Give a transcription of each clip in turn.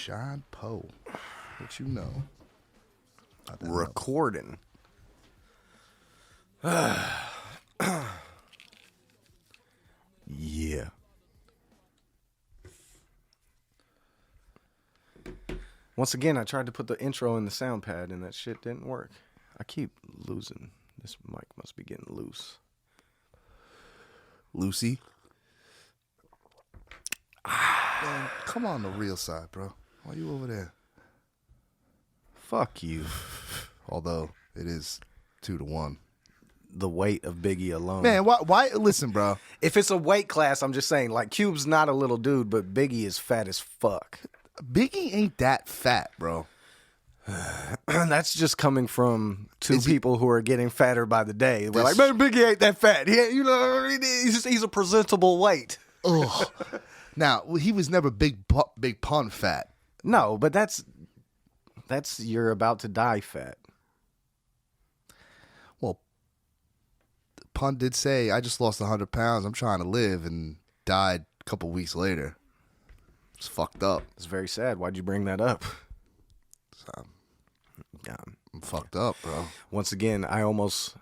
Sean Poe. What you know? Recording. Yeah. Once again, I tried to put the intro in the sound pad and that shit didn't work. I keep losing. This mic must be getting loose. Lucy. Man, come on the real side, bro. Why you over there? Fuck you. Although it is 2-1. The weight of Biggie alone. Man, why? Listen, bro. If it's a weight class, I'm just saying, like, Cube's not a little dude, but Biggie is fat as fuck. Biggie ain't that fat, bro. That's just coming from two people who are getting fatter by the day. We're like, man, Biggie ain't that fat. He's a presentable weight. Ugh. Now, he was never big pun fat. No, but that's you're about to die fat. Well, Pun did say, I just lost 100 pounds. I'm trying to live, and died a couple weeks later. It's fucked up. It's very sad. Why'd you bring that up? I'm fucked up, bro. Once again, I almost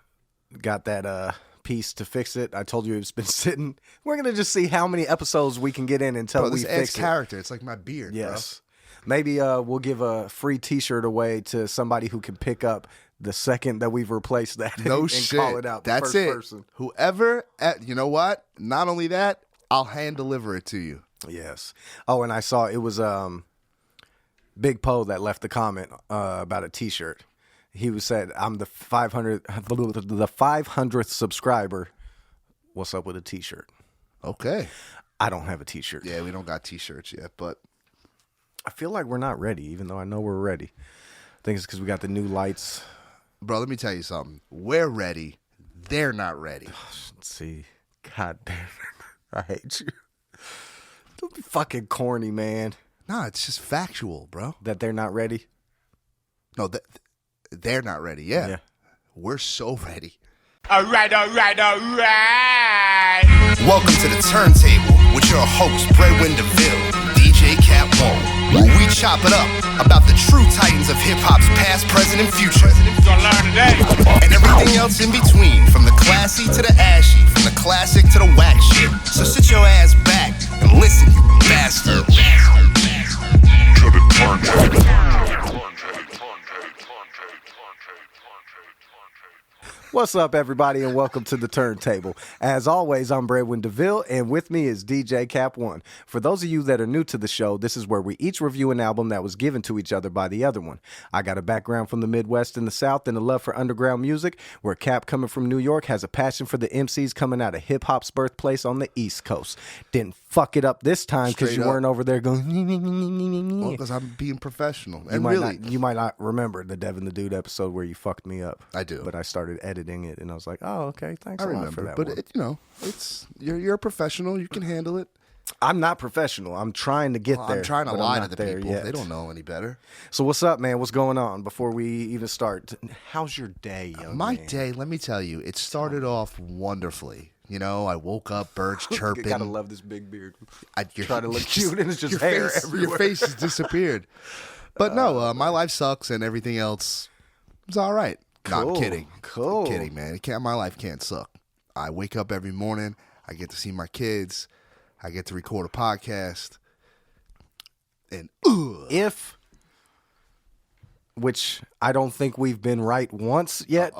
got that piece to fix it. I told you it's been sitting. We're going to just see how many episodes we can get in until we fix it. Character. It's like my beard, yes. Bro. Maybe we'll give a free t-shirt away to somebody who can pick up the second that we've replaced that and call it out. That's the first it. Person. Whoever, you know what? Not only that, I'll hand deliver it to you. Yes. Oh, and I saw it was Big Poe that left the comment about a t-shirt. He said, I'm the 500th subscriber. What's up with a t-shirt? Okay. I don't have a t-shirt. Yeah, we don't got t-shirts yet, but I feel like we're not ready, even though I know we're ready. I think it's because we got the new lights. Bro, let me tell you something. We're ready. They're not ready. See, God damn it. I hate you. Don't be fucking corny, man. Nah, it's just factual, bro. That they're not ready? No, they're not ready. Yeah. We're so ready. All right. Welcome to the Turntable with your host, Breadwin, Deville, DJ Cap One. We chop it up about the true titans of hip-hop's past, present, and future. Gonna learn today. And everything else in between, from the classy to the ashy, from the classic to the whack shit. So sit your ass back and listen, you bastard. To the Turntable. What's up, everybody, and welcome to the Turntable. As always, I'm Breadwin Deville, and with me is DJ Cap One. For those of you that are new to the show, this is where we each review an album that was given to each other by the other one. I got a background from the Midwest and the South and a love for underground music, where Cap, coming from New York, has a passion for the MCs coming out of hip-hop's birthplace on the East Coast. Didn't fuck it up this time because you weren't over there going... Well, because I'm being professional. You might not remember the Devin the Dude episode where you fucked me up. I do. But I started editing it, and I was like, oh, okay, thanks a lot for that. But you're a professional. You can handle it. I'm not professional. I'm trying to get there. I'm trying to lie to the people. Yet. They don't know any better. So what's up, man? What's going on before we even start? How's your day, young My man? day, let me tell you, it started off wonderfully. You know, I woke up, birds chirping. Gotta love this big beard. I try to look cute, and it's just hair everywhere. Your face has disappeared. But no, my life sucks, and everything else is all right. Cool. No, I'm kidding. Cool. I'm kidding, man. My life can't suck. I wake up every morning. I get to see my kids. I get to record a podcast. And which I don't think we've been right once yet,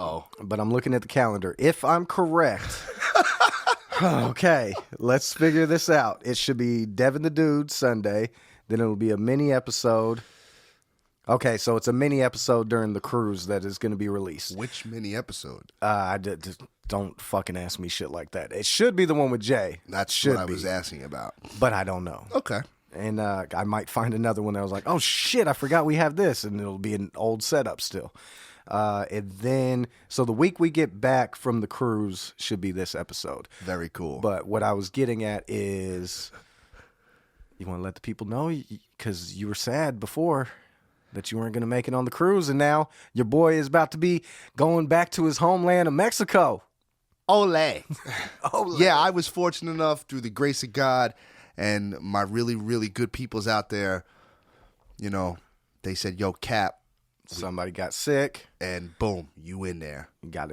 but I'm looking at the calendar. If I'm correct, okay, let's figure this out. It should be Devin the Dude Sunday. Then it'll be a mini episode. Okay, so it's a mini episode during the cruise that is going to be released. Which mini episode? Don't fucking ask me shit like that. It should be the one with Jay. That's what I was asking about. But I don't know. Okay. And I might find another one that I was like, oh shit, I forgot we have this. And it'll be an old setup still. And then, so the week we get back from the cruise should be this episode. Very cool. But what I was getting at is, you want to let the people know? Because you were sad before that you weren't going to make it on the cruise, and now your boy is about to be going back to his homeland of Mexico. Ole. Yeah, I was fortunate enough, through the grace of God and my really, really good peoples out there, you know, they said, yo, Cap, Somebody got sick. and boom, you in there. You got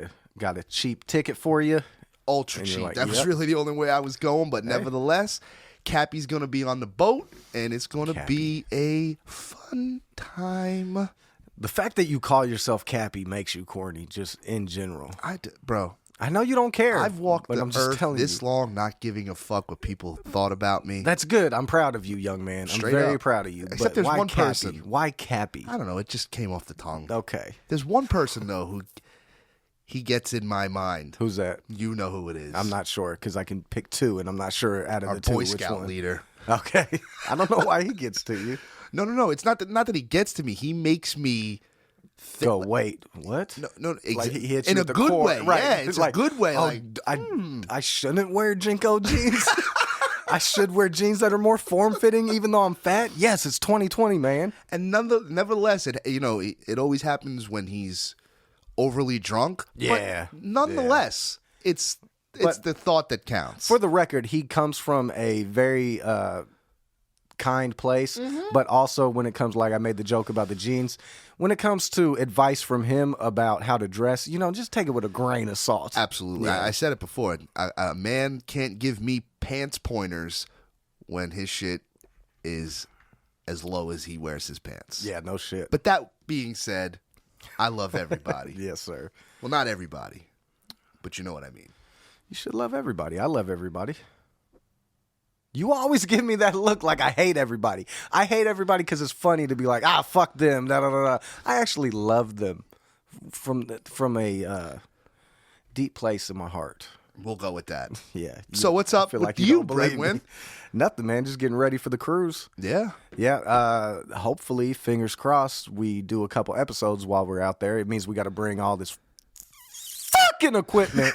a cheap ticket for you. Ultra And you're cheap. like, That was yep. really the only way I was going, but nevertheless, Cappy's going to be on the boat, and it's going to be a fun time. The fact that you call yourself Cappy makes you corny, just in general. Bro, I know you don't care. I've walked but the I'm just earth telling this you. long not giving a fuck what people thought about me. That's good. I'm proud of you, young man. Straight I'm very up. proud of you. Except but there's why one Cappy? person. Why Cappy? I don't know. It just came off the tongue. Okay. There's one person, though, who he gets in my mind. Who's that? You know who it is. I'm not sure because I can pick two, and I'm not sure out of Our the two Boy which Scout one. leader. Okay. I don't know why he gets to you. No. It's not that he gets to me. He makes me Go, wait, what? No, Like he hits in you a with the good core. way. Right. Yeah, it's like, a good way. Oh, Like, I shouldn't wear Jinko jeans. I should wear jeans that are more form-fitting, even though I'm fat. Yes, it's 2020, man. and nevertheless, it always happens when he's overly drunk. Yeah. But nonetheless, it's the thought that counts. For the record, he comes from a very kind place, Mm-hmm. but also when it comes, like I made the joke about the jeans, when it comes to advice from him about how to dress, just take it with a grain of salt. Absolutely. Yeah. I said it before. A man can't give me pants pointers when his shit is as low as he wears his pants. Yeah, no shit. But that being said, I love everybody. Yes, sir. Well, not everybody, but you know what I mean. You should love everybody. I love everybody. You always give me that look like I hate everybody. I hate everybody because it's funny to be like, fuck them. Da, da, da, da. I actually love them from a deep place in my heart. We'll go with that. Yeah. So what's up feel with like you, don't believe me. Breadwin? Nothing, man. Just getting ready for the cruise. Yeah. Yeah. Hopefully, fingers crossed, we do a couple episodes while we're out there. It means we got to bring all this fucking equipment.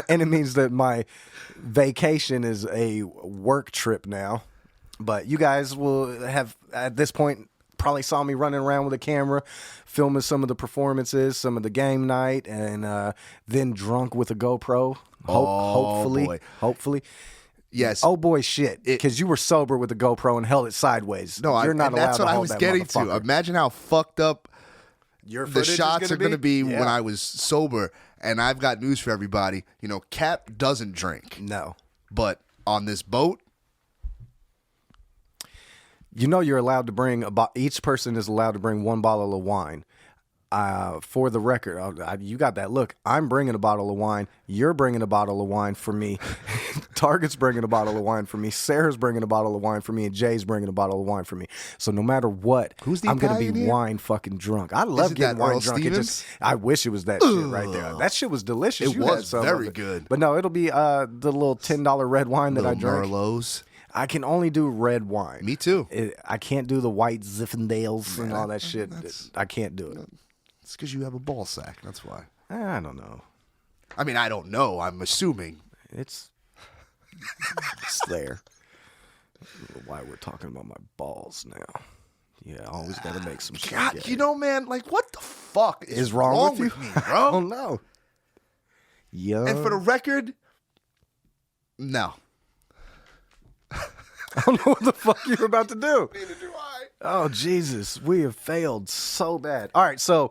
And it means that my vacation is a work trip now. But you guys will have, at this point, probably saw me running around with a camera, filming some of the performances, some of the game night, and then drunk with a GoPro. Hopefully. Yes. Oh boy, shit! Because you were sober with the GoPro and held it sideways. No, you're not and allowed that's to what I hold was that getting to. motherfucker. Imagine how fucked up Your the footage is shots are going to be when Yeah. I was sober. And I've got news for everybody. Cap doesn't drink. No. But on this boat, You're allowed to bring each person is allowed to bring one bottle of wine. For the record, you got that look. I'm bringing a bottle of wine. You're bringing a bottle of wine for me. Target's bringing a bottle of wine for me. Sarah's bringing a bottle of wine for me, and Jay's bringing a bottle of wine for me. So no matter what, Who's the I'm going to Italian be here? wine fucking drunk. I love it getting that wine Earl drunk. Stevens? I wish it was that shit right there. That shit was delicious. It You was had some very of it. good. But no, it'll be the little $10 red wine that I little drink. Merlots. I can only do red wine. Me too. I can't do the white Zinfandels and all that shit. that's- I can't do it. It's because you have a ball sack. That's why. I don't know. I mean, I don't know. I'm assuming. It's there. I don't know why we're talking about my balls now. Yeah, I always got to make some shit. God, gay. man, like, what the fuck is wrong with you, me, I bro? don't know. Yeah. And for the record, no. I don't know what the fuck you're about to do. Neither do I. Oh, Jesus. We have failed so bad. All right, so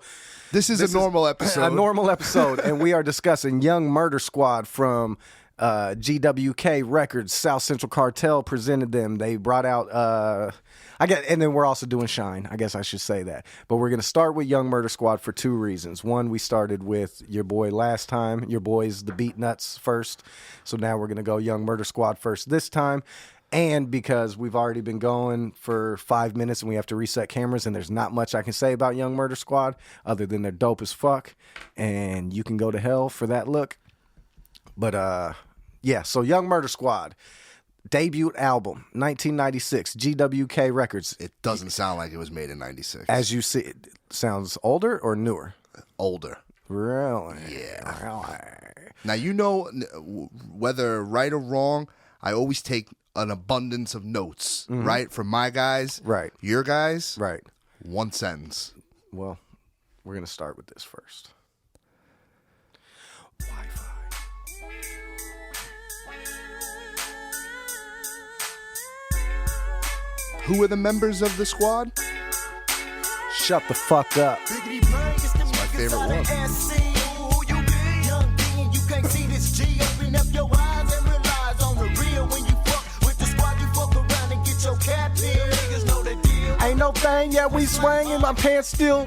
This is a normal episode. A normal episode, and we are discussing Young Murder Squad from GWK Records. South Central Cartel presented them. They brought out, and then we're also doing Shyne. I guess I should say that. But we're going to start with Young Murder Squad for two reasons. One, we started with your boy last time. Your boy's the Beat Nuts first. So now we're going to go Young Murder Squad first this time. And because we've already been going for 5 minutes and we have to reset cameras, and there's not much I can say about Young Murder Squad other than they're dope as fuck, and you can go to hell for that look. But yeah, so Young Murder Squad, debut album, 1996, GWK Records. It doesn't sound like it was made in 96. As you see, it sounds older or newer? Older. Really? Yeah. Really? Now, whether right or wrong, I always take an abundance of notes, right? From my guys, Right. Your guys, Right. One sentence. Well, we're going to start with this first. Wi-Fi. Who are the members of the squad? Shut the fuck up. It's my favorite one. Ain't no thing, yeah, we swinging, my pants still.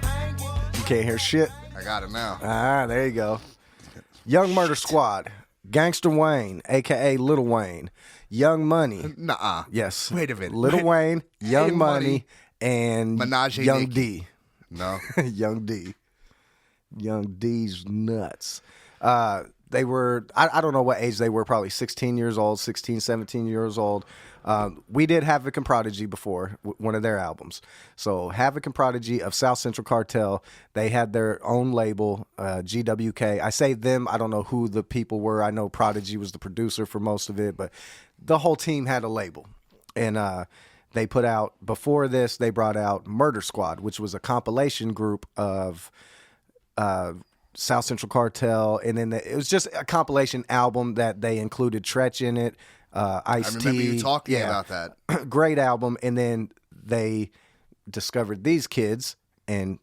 You can't hear shit. I got it now. Ah, there you go. Young Murder Squad, Gangster Wayne, a.k.a. Little Wayne, Young Money. Nuh-uh. Yes. Wait a minute. Little Wayne, Young Hey, Money, and Menage a Young Nikki. D. No. Young D. Young D's nuts. They were, I don't know what age they were, probably 16 years old, 16, 17 years old. We did Havoc and Prodigy before, one of their albums. So Havoc and Prodigy of South Central Cartel, they had their own label, GWK. I say them, I don't know who the people were. I know Prodigy was the producer for most of it, but the whole team had a label. And they put out, before this, they brought out Murder Squad, which was a compilation group of South Central Cartel, and then it was just a compilation album that they included Tretch in it, Ice-T. I remember you talking about that. Great album, and then they discovered these kids and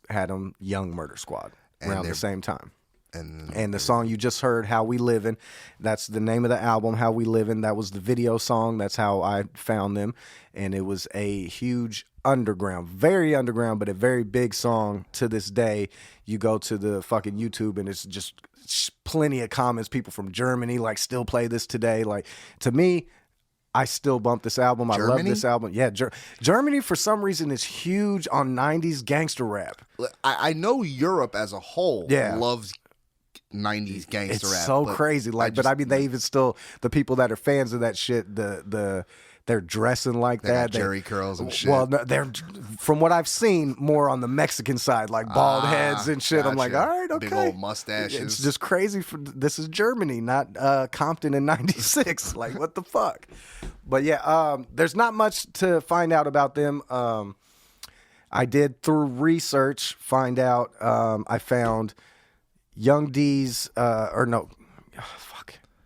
had them Young Murder Squad around the same time. And the song you just heard, How We Livin', that's the name of the album, How We Livin'. That was the video song. That's how I found them. And it was a huge underground, very underground, but a very big song to this day. You go to the fucking YouTube and it's just plenty of comments. People from Germany like still play this today. Like, to me, I still bump this album. Germany? I love this album. Yeah, Germany for some reason is huge on 90s gangster rap. I know Europe as a whole loves 90s gangster It's rap. so crazy. Like, but I mean, they even still, the people that are fans of that shit, they're dressing like they that. got jerry curls and shit. Well, they're, from what I've seen, more on the Mexican side, like bald heads and shit. I'm like, all right, okay. Big old mustaches. It's just crazy. This is Germany, not Compton in '96. Like, what the fuck? But yeah, there's not much to find out about them. I did, through research, find out. I found Young D's,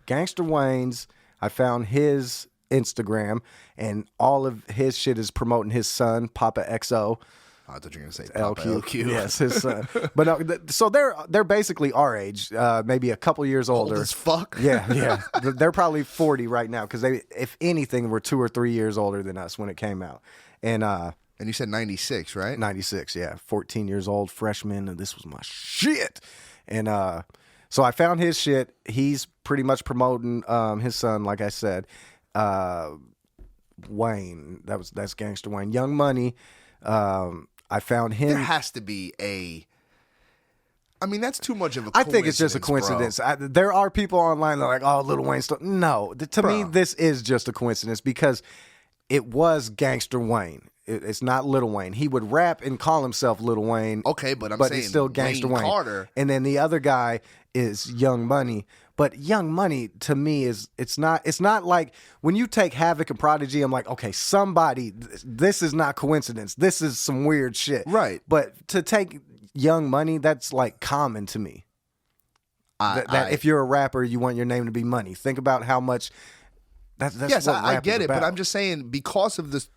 Gangster Wayne's. I found his Instagram, and all of his shit is promoting his son, Papa XO. I thought you were gonna say Papa LQ. Yes, his son. But no, so they're basically our age, maybe a couple years older. Old as fuck. Yeah. They're probably 40 right now because they, if anything, were 2 or 3 years older than us when it came out. And you said 96, right? 96, yeah. 14 years old, freshman, and this was my shit. And so I found his shit. He's pretty much promoting his son, like I said. Wayne, that's Gangster Wayne. Young Money, I found him. There has to be I mean, that's too much of a I coincidence. think it's just a coincidence. There are people online that are like, oh, Lil Wayne stuff. No, to me, this is just a coincidence because it was Gangster Wayne. It's not Lil Wayne. He would rap and call himself Lil Wayne. Okay, but saying it's still Gangster Wayne Wayne. Carter. And then the other guy is Young Money. But Young Money, to me, it's not like when you take Havoc and Prodigy, I'm like, okay, this is not coincidence. This is some weird shit. Right. But to take Young Money, that's like common to me. That if you're a rapper, you want your name to be Money. Think about how much. That's yes, what I rap get is it, but about. I'm just saying because of this,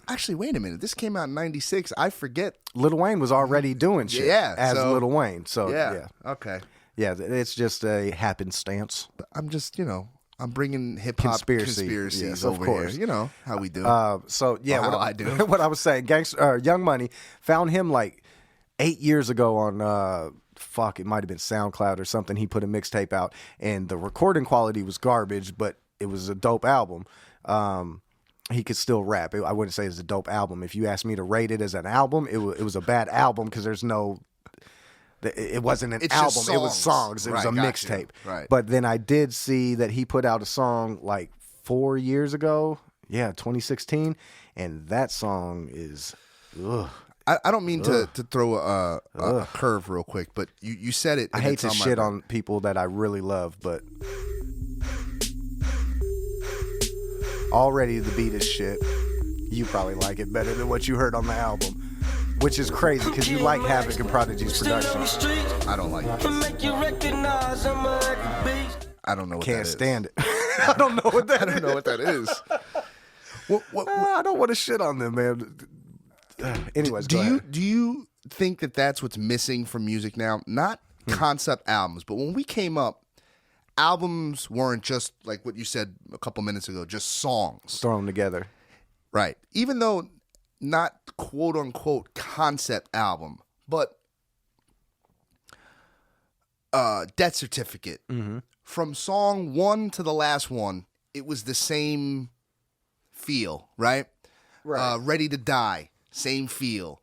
actually, wait a minute. This came out in '96. I forget. Lil Wayne was already doing shit as Lil Wayne. So yeah. Okay. Yeah, it's just a happenstance. I'm just, I'm bringing hip hop conspiracies yes, over of course. here. You know how we do. So yeah, how what I do. What I was saying, Young Money, found him like 8 years ago on it might have been SoundCloud or something. He put a mixtape out, and the recording quality was garbage, but it was a dope album. He could still rap. I wouldn't say it's a dope album. If you asked me to rate it as an album, it was a bad album because there's no. It wasn't an album. It was songs. It was a mixtape. Right. But then I did see that he put out a song like 4 years ago. Yeah, 2016, and that song is. Ugh. I don't mean to throw a curve real quick, but you said it. I hate to shit on people that I really love, but already the beat is shit. You probably like it better than what you heard on the album, which is crazy because you like Havoc and Prodigy's production. I don't like it. I don't know what that is. Can't stand it. I don't know what that is. I don't know what that is. I don't want to shit on them, man. Anyways, do you think that that's what's missing from music now? Not concept albums, but when we came up, albums weren't just like what you said a couple minutes ago, just songs thrown together. Right. Even though not quote unquote concept album, but Death Certificate. Mm-hmm. From song 1 to the last one, it was the same feel, right? Right. Ready to Die, same feel.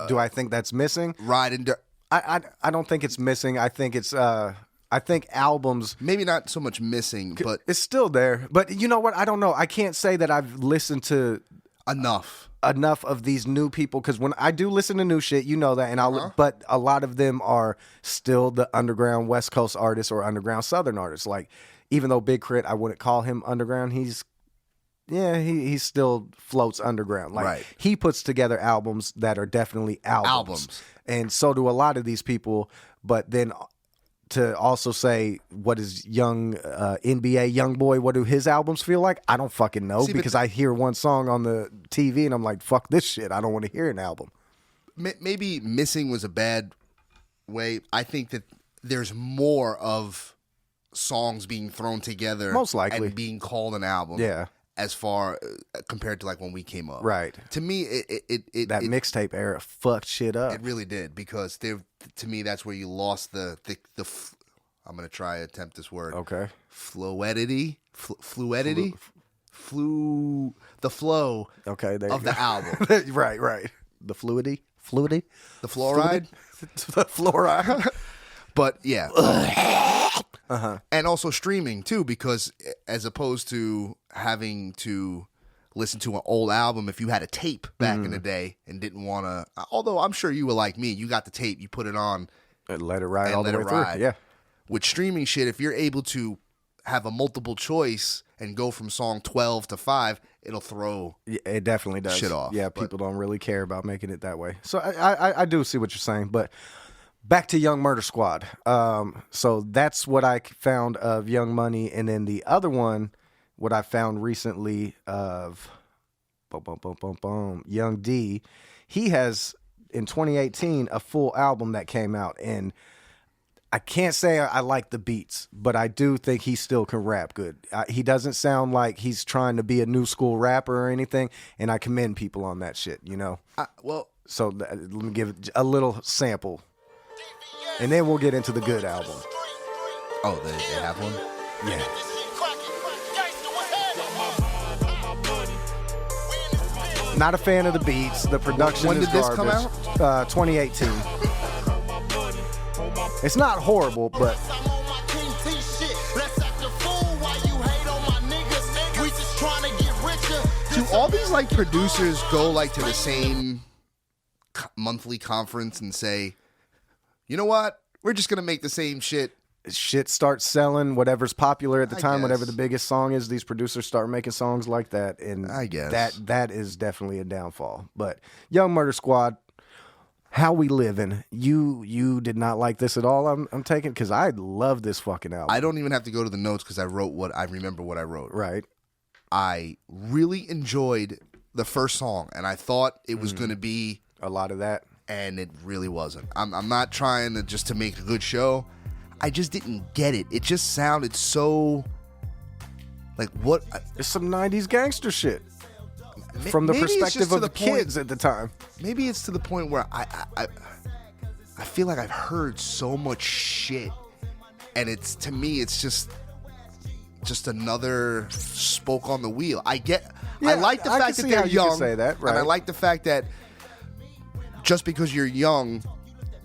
Do I think that's missing? Ride and I don't think it's missing. I think it's I think albums maybe not so much missing, but it's still there. But you know what? I don't know. I can't say that I've listened to enough of these new people, because when I do listen to new shit, you know that, and but a lot of them are still the underground West Coast artists or underground Southern artists. Like, even though Big Crit, I wouldn't call him underground. He still floats underground. Like, right. He puts together albums that are definitely albums. And so do a lot of these people. But then to also say, what is young NBA young boy, what do his albums feel like? I don't fucking know. See, because I hear one song on the TV and I'm like, fuck this shit. I don't want to hear an album. Maybe missing was a bad way. I think that there's more of songs being thrown together, most likely, and being called an album. Yeah. As far compared to like when we came up, right? To me, that mixtape era fucked shit up. It really did, because to me that's where you lost the I'm gonna try to attempt this word. Okay. Fluidity, the flow. Okay, there of you the go. album. right. The fluidity, the fluoride, the fluoride. But yeah. Uh-huh. And also streaming too, because as opposed to having to listen to an old album, if you had a tape back in the day and didn't want to, although I'm sure you were like me, you got the tape, you put it on and let it ride all the way through. Yeah. With streaming shit, if you're able to have a multiple choice and go from song 12 to 5, it'll throw it definitely does shit off. Yeah, people don't really care about making it that way. So I do see what you're saying, but back to Young Murder Squad. So that's what I found of Young Money. And then the other one, what I found recently of Young D. He has, in 2018, a full album that came out. And I can't say I like the beats, but I do think he still can rap good. He doesn't sound like he's trying to be a new school rapper or anything. And I commend people on that shit, you know? So let me give a little sample. And then we'll get into the good album. Oh, they have one? Yeah. Not a fan of the beats. The production When is did this garbage. come out? 2018. It's not horrible, but do all these like producers go like to the same monthly conference and say, you know what? We're just going to make the same shit. Shit starts selling, whatever's popular at the time, guess. whatever the biggest song is, these producers start making songs like that. And I guess that is definitely a downfall. But Young Murder Squad, how we living? You did not like this at all, I'm taking, because I love this fucking album. I don't even have to go to the notes because I remember what I wrote. Right. I really enjoyed the first song, and I thought it was going to be a lot of that. And it really wasn't. I'm not trying to make a good show. I just didn't get it. It just sounded so like what? It's some 90s gangster shit from the perspective of the kids at the time. Maybe it's to the point where I feel like I've heard so much shit, and it's, to me, it's just another spoke on the wheel. I like the fact that they're young. Say that, right. And I like the fact that just because you're young,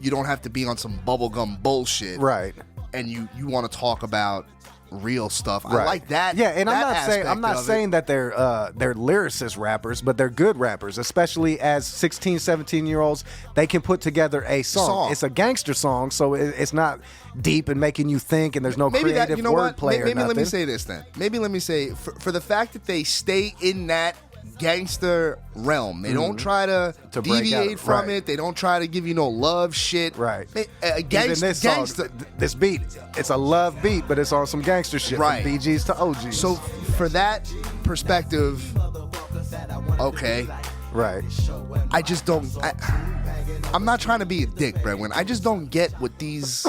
you don't have to be on some bubblegum bullshit. Right. And you want to talk about real stuff. Right. I like that. Yeah, and I'm not of saying that they're lyricist rappers, but they're good rappers, especially as 16, 17-year-olds. They can put together a song. It's a gangster song, so it's not deep and making you think, and there's no creative wordplay or nothing. Maybe let me say this then. Maybe let me say, for the fact that they stay in that gangster realm. They don't try to break deviate out, from right. it. They don't try to give you no love shit. Right. Even this song, gangster. this beat, it's a love beat, but it's on some gangster shit. Right. From BGs to OGs. So for that perspective, okay. right. I just don't. I'm not trying to be a dick, Breadwin. I just don't get what these.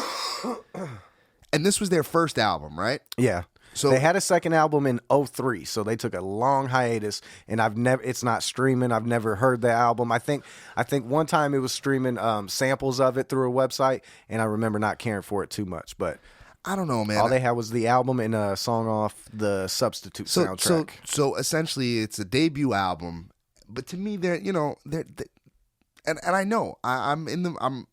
And this was their first album, right? Yeah. So they had a second album in 2003, so they took a long hiatus, and it's not streaming. I've never heard the album. I think one time it was streaming samples of it through a website, and I remember not caring for it too much. But I don't know, man. all they had was the album and a song off the Substitute soundtrack. So essentially, it's a debut album, but to me, they're and I know I'm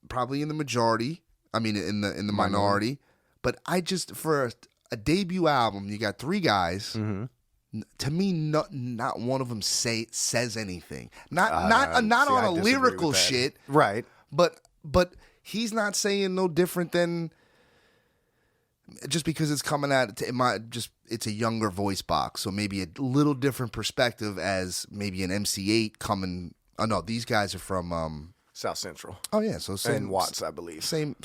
probably in the majority. I mean, in the minority, but I just for a debut album, you got three guys. Mm-hmm. To me, not one of them says anything. Not on I a disagree lyrical with that. shit, Right. But he's not saying no different than just because it's coming out. It's a younger voice box, so maybe a little different perspective as maybe an MC8 coming. Oh no, these guys are from South Central. Oh yeah, so same And Watts, I believe. Same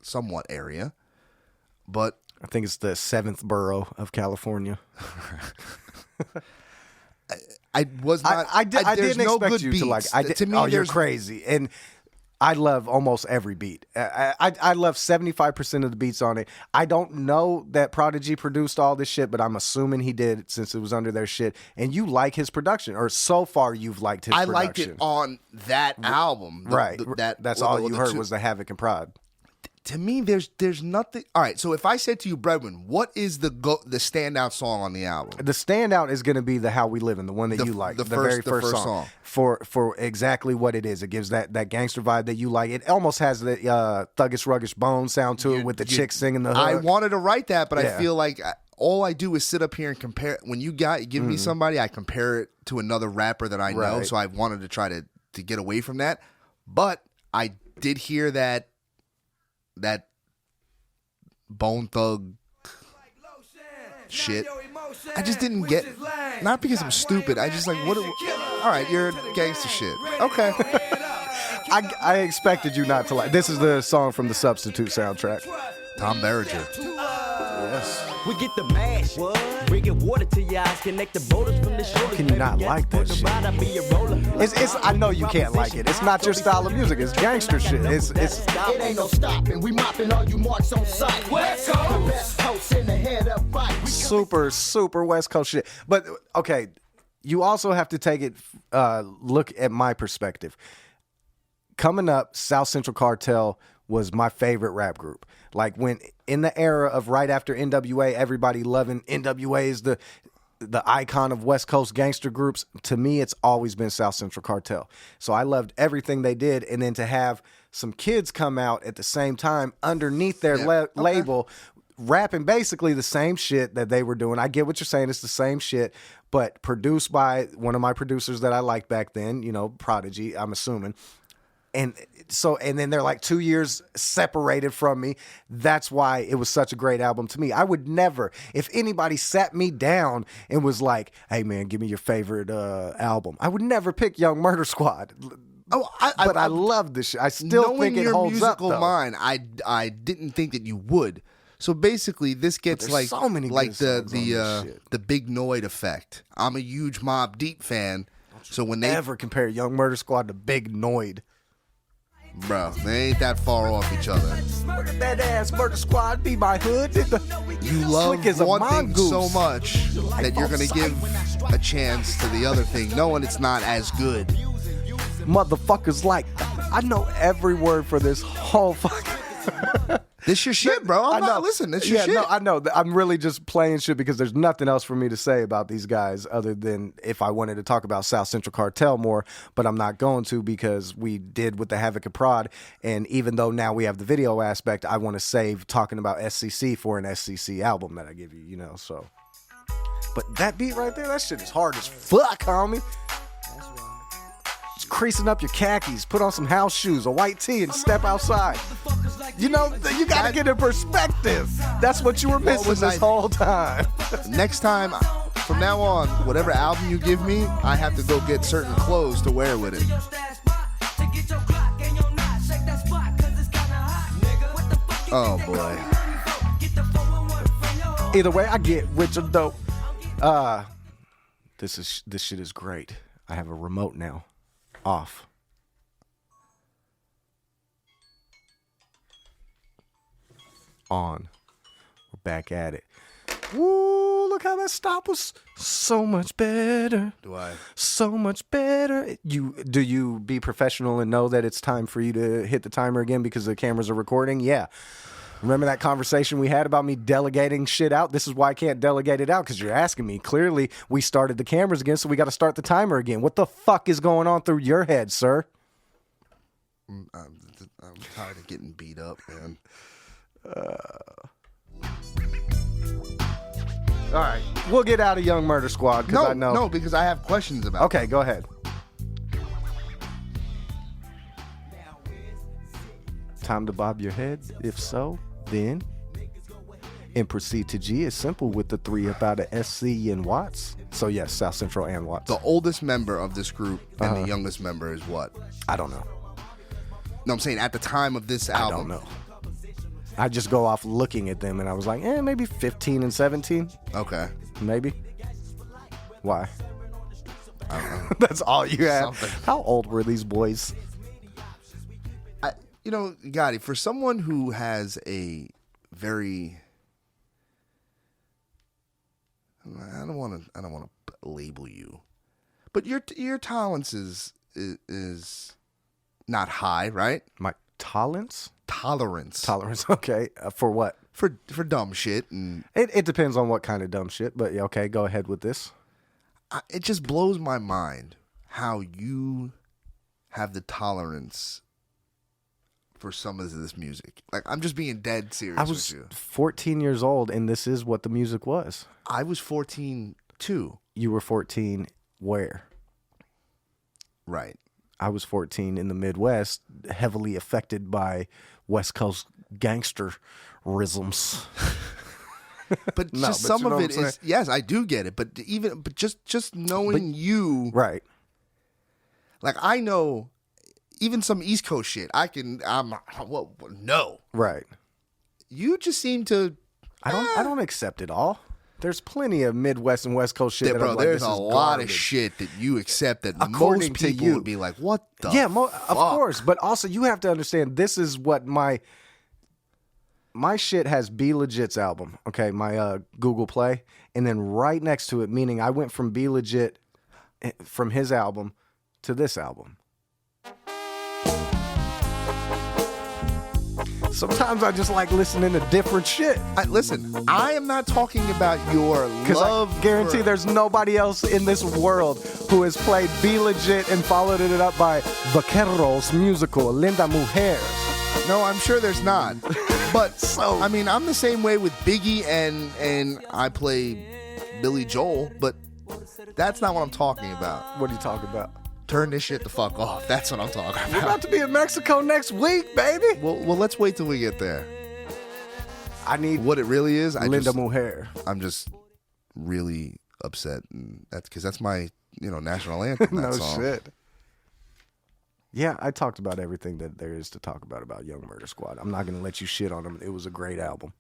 somewhat area, but I think it's the 7th borough of California. I was not. I there's didn't no expect good you beats. to like. To me, you're there's crazy, and I love almost every beat. I love 75% of the beats on it. I don't know that Prodigy produced all this shit, but I'm assuming he did since it was under their shit. And you like his production, or so far you've liked his production. I liked it on that album, right? That's all you heard two. was the Havoc and Prod. To me, there's nothing. All right, so if I said to you, Breadwin, what is the standout song on the album? The standout is going to be the How We Livin', the one that you like, the very first song. For exactly what it is. It gives that gangster vibe that you like. It almost has the Thuggish Ruggish Bone sound to it with the chick singing the hook. I wanted to write that, but I feel like all I do is sit up here and compare. When you give me somebody, I compare it to another rapper that I know. Right. So I wanted to try to get away from that. But I did hear that Bone Thug shit. I just didn't get. Not because I'm stupid. I just like what. All right, you're gangster shit. Okay. I expected you not to like. This is the song from the Substitute soundtrack. Tom Berringer. Yes. We get the mash. Bringing water to your eyes, connect the boulders from the shoulders. Can you not like that shit? It's I know you can't like it. It's not your style of music. It's gangster shit. It ain't no stopping. We mopping all you marks on sight. West Coast. Best house in the head up fight. Super West Coast shit. But okay, you also have to take it. Look at my perspective. Coming up, South Central Cartel was my favorite rap group. Like when in the era of right after NWA, everybody loving NWA is the icon of West Coast gangster groups. To me, it's always been South Central Cartel. So I loved everything they did. And then to have some kids come out at the same time underneath their label, rapping basically the same shit that they were doing. I get what you're saying. It's the same shit, but produced by one of my producers that I liked back then, Prodigy, I'm assuming. And then they're like 2 years separated from me. That's why it was such a great album to me. I would never, if anybody sat me down and was like, hey man, give me your favorite album, I would never pick Young Murder Squad. But I love this shit. I still think it holds up, though. Knowing your musical mind, I didn't think that you would. So basically, this gets like so many like good songs on this shit. the Big Noid effect. I'm a huge Mobb Deep fan, so when they ever compare Young Murder Squad to Big Noid. Bro, they ain't that far off each other. Murder that ass, Murder Squad, be my hood. You love Slick as a one thing mongoose. so much that you're going to give a chance to the other thing, knowing it's not as good. Motherfuckers like, I know every word for this whole fucking... This your shit, bro. I'm not listening. This your shit. No, I know. I'm really just playing shit because there's nothing else for me to say about these guys other than if I wanted to talk about South Central Cartel more, but I'm not going to because we did with the Havoc and Prod, and even though now we have the video aspect, I want to save talking about S.C.C for an S.C.C album that I give you, so. But that beat right there, that shit is hard as fuck, homie. Creasing up your khakis, put on some house shoes, a white tee, and step outside. You got to get in perspective. That's what you were missing this whole time. Next time, from now on, whatever album you give me, I have to go get certain clothes to wear with it. Oh boy. Either way, I get rich or dope. This shit is great. I have a remote now. Off. On. We're back at it. Woo, look how that stop was so much better. Do I? So much better. Do you be professional and know that it's time for you to hit the timer again because the cameras are recording? Yeah. Remember that conversation we had about me delegating shit out? This is why I can't delegate it out, because you're asking me. Clearly, we started the cameras again, so we got to start the timer again. What the fuck is going on through your head, sir? I'm tired of getting beat up, man. All right, we'll get out of Young Murder Squad because I know. No, because I have questions about Okay, go ahead. Time to bob your head? If so, then. And proceed to G is simple with the 3 up out of S.C. and Watts. So yes, South Central and Watts. The oldest member of this group and the youngest member is what? I don't know. No, I'm saying at the time of this album. I don't know. I just go off looking at them and I was like, maybe 15 and 17. Okay. Maybe. Why? I don't know. That's all you had. Something. How old were these boys? Gotti, for someone who has a very, I don't want to label you, but your tolerance is not high, right? My tolerance? Tolerance, okay. For what? For dumb shit. And It depends on what kind of dumb shit, but okay, go ahead with this. It just blows my mind how you have the tolerance for some of this music. Like, I'm just being dead serious I was with you. 14 years old, and this is what the music was. I was 14 too. You were 14 where? Right. I was 14 in the Midwest, heavily affected by West Coast gangsterisms. But some of it is, yes, I do get it. But just knowing you, right? Like, I know even some East Coast shit. No, right. You just seem to. I don't accept it all. There's plenty of Midwest and West Coast shit. Yeah, that bro, I'm like, there's this a is lot garbage. of shit that you accept that According most to people you would be like, "What the?" Yeah, of course. But also, you have to understand. This is what my shit has. Be Legit's album, okay, my Google Play, and then right next to it, meaning I went from Be Legit, from his album to this album. Sometimes I just like listening to different shit. Listen, I am not talking about your love. I guarantee there's nobody else in this world who has played Be Legit and followed it up by Vaqueros musical Linda Mujer. No, I'm sure there's not. But I mean, I'm the same way with Biggie and I play Billy Joel, but that's not what I'm talking about. What are you talking about? Turn this shit the fuck off. That's what I'm talking about. We're about to be in Mexico next week, baby. Well, let's wait till we get there. I need what it really is. Linda Mujer. I'm just really upset, and that's because that's my national anthem. That No song. shit. Yeah, I talked about everything that there is to talk about Young Murder Squad. I'm not going to let you shit on them. It was a great album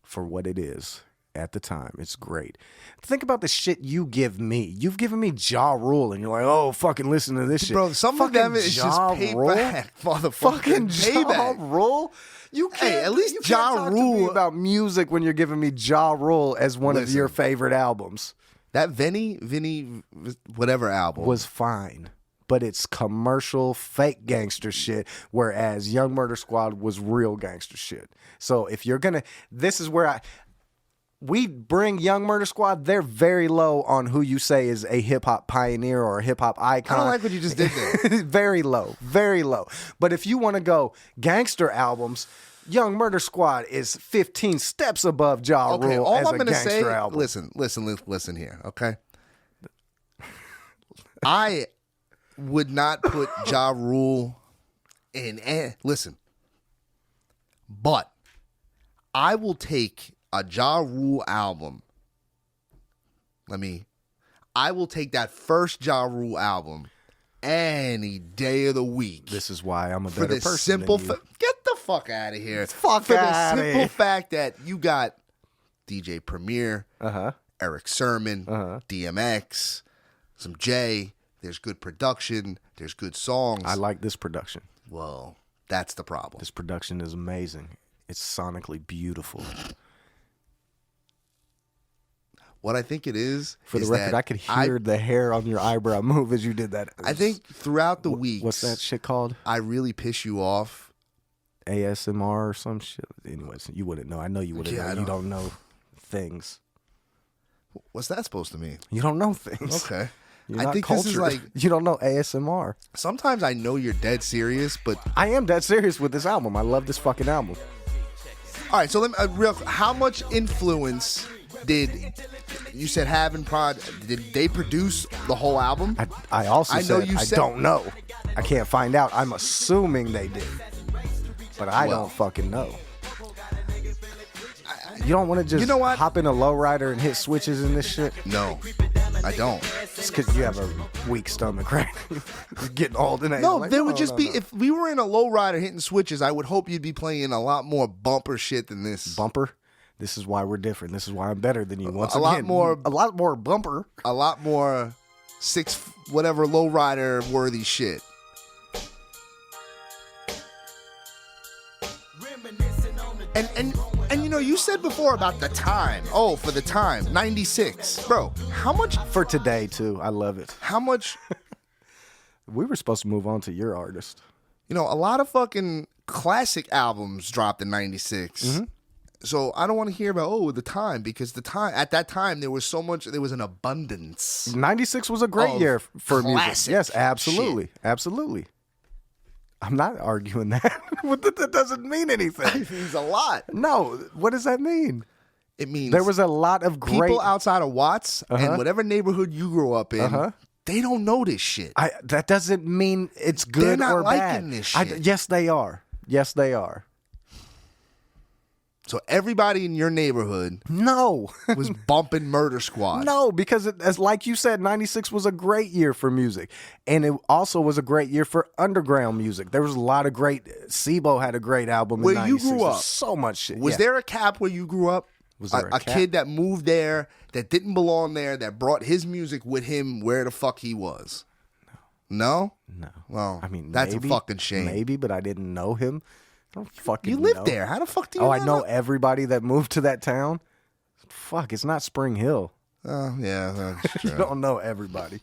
for what it is. At the time, it's great. Think about the shit you give me. You've given me Ja Rule, and you're like, "Oh, fucking listen to this shit." Bro, some of them is just payback, motherfucking fucking payback. Ja Rule. You can't. At least you can't Ja talk to me Rule about music when you're giving me Ja Rule as one of your favorite albums. That Vinny, whatever album was fine, but it's commercial fake gangster shit, whereas Young Murder Squad was real gangster shit. So if you're gonna, this is where we bring Young Murder Squad, they're very low on who you say is a hip-hop pioneer or a hip-hop icon. I don't like what you just did there. Very low, very low. But if you want to go gangster albums, Young Murder Squad is 15 steps above Ja Rule all as I'm a gonna gangster say, album. Listen here, okay? I would not put Ja Rule in, listen, but I will take a Ja Rule album I will take that first Ja Rule album any day of the week. This is why I'm a for better the person simple than you. get the fuck out of here. Fuck for the outta simple here. fact that you got DJ Premier, Uh-huh. Eric Sermon, DMX, some Jay. There's good production. There's good songs. I like this production. Well, that's the problem. This production is amazing. It's sonically beautiful. What I think it is, For the is record, that I could hear the hair on your eyebrow move as you did that. I think throughout the weeks, What's that shit called? I really piss you off. ASMR or some shit. Anyways, you wouldn't know. I know you wouldn't Yeah, know. You don't know things. What's that supposed to mean? You don't know things. Okay. You're I not think cultured. this is like, You don't know ASMR. sometimes I know you're dead serious, but I am dead serious with this album. I love this fucking album. all right. So let me how much influence did you said have in Prod? Did they produce the whole album? I also I know said you I said- don't know. I can't find out. I'm assuming they did, but I Well. don't fucking know. You don't want to just You know what? hop in a lowrider and hit switches in this shit? No, I don't. It's because you have a weak stomach, right? You're getting old and No, like, there would just be no. if we were in a lowrider hitting switches. I would hope you'd be playing a lot more bumper shit than this. Bumper. This is why we're different. This is why I'm better than you. Once a lot again, more- a lot more bumper. A lot more whatever lowrider worthy shit. And you know, you said before about the time. Oh, for the time, 96, bro. How much? For today too. I love it. How much? We were supposed to move on to your artist. You know, a lot of fucking classic albums dropped in 96. Mm-hmm. So I don't want to hear about the time, because the time at that time there was so much. There was an abundance. 96 was a great Of year for music. classic Yes, absolutely. shit. Absolutely. I'm not arguing that. That doesn't mean anything. It means a lot. No, what does that mean? It means There was a lot of great. people outside of Watts and whatever neighborhood you grew up in. They don't know this shit. That doesn't mean it's good They're not or liking bad. this shit. Yes, they are. Yes, they are. So everybody in your neighborhood No. was bumping Murder Squad. No, because as like you said, 96 was a great year for music. And it also was a great year for underground music. There was a lot of great SIBO had a great album Where in you 96. grew There's up, so much shit. Was Yeah. there a cap where you grew up? Was there a a cap? kid that moved there, that didn't belong there, that brought his music with him where the fuck he was? No? No. Well, I mean, that's maybe, a fucking shame. Maybe, but I didn't know him. I don't fucking You lived know. there. How the fuck do you Oh, know? I know everybody that moved to that town. Fuck, it's not Spring Hill. Oh, yeah, that's You true. don't know everybody.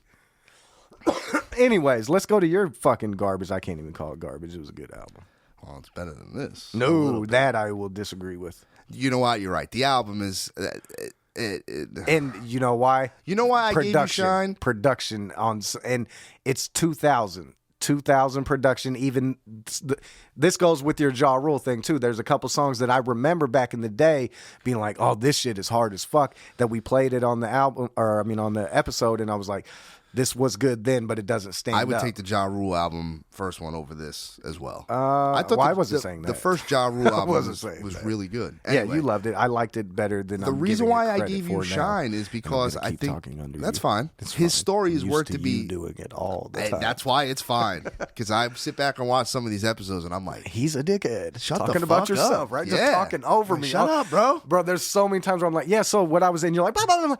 Anyways, let's go to your fucking garbage. I can't even call it garbage. It was a good album. Well, it's better than this. A No, little bit. that I will disagree with. You know what? You're right. The album is... And you know why? You know why I gave you Shyne? Production and it's 2000 production. Even this goes with your Ja Rule thing too. There's a couple songs that I remember back in the day being like, "Oh, this shit is hard as fuck." That we played it on the album, on the episode, and I was like, "This was good then, but it doesn't stand." I would up. take the Ja Rule album first one over this as well. Why wasn't saying The that? first Ja Rule album wasn't was saying that. really good. Yeah, Anyway, you loved it. I liked it better than the I'm reason giving it why I credit gave for you now. Shine is And I'm because gonna I keep think talking under that's you. fine. It's His fine. story is I'm used worth to be. you doing it all the Hey, time. that's why it's fine, because I sit back and watch some of these episodes and I'm like, He's a dickhead. Shut the talking about fuck yourself, up. right? Yeah. Just talking over Like, me. shut up, bro. Bro, there's so many times where I'm like, yeah, so what I was in, you're like, blah, blah, blah.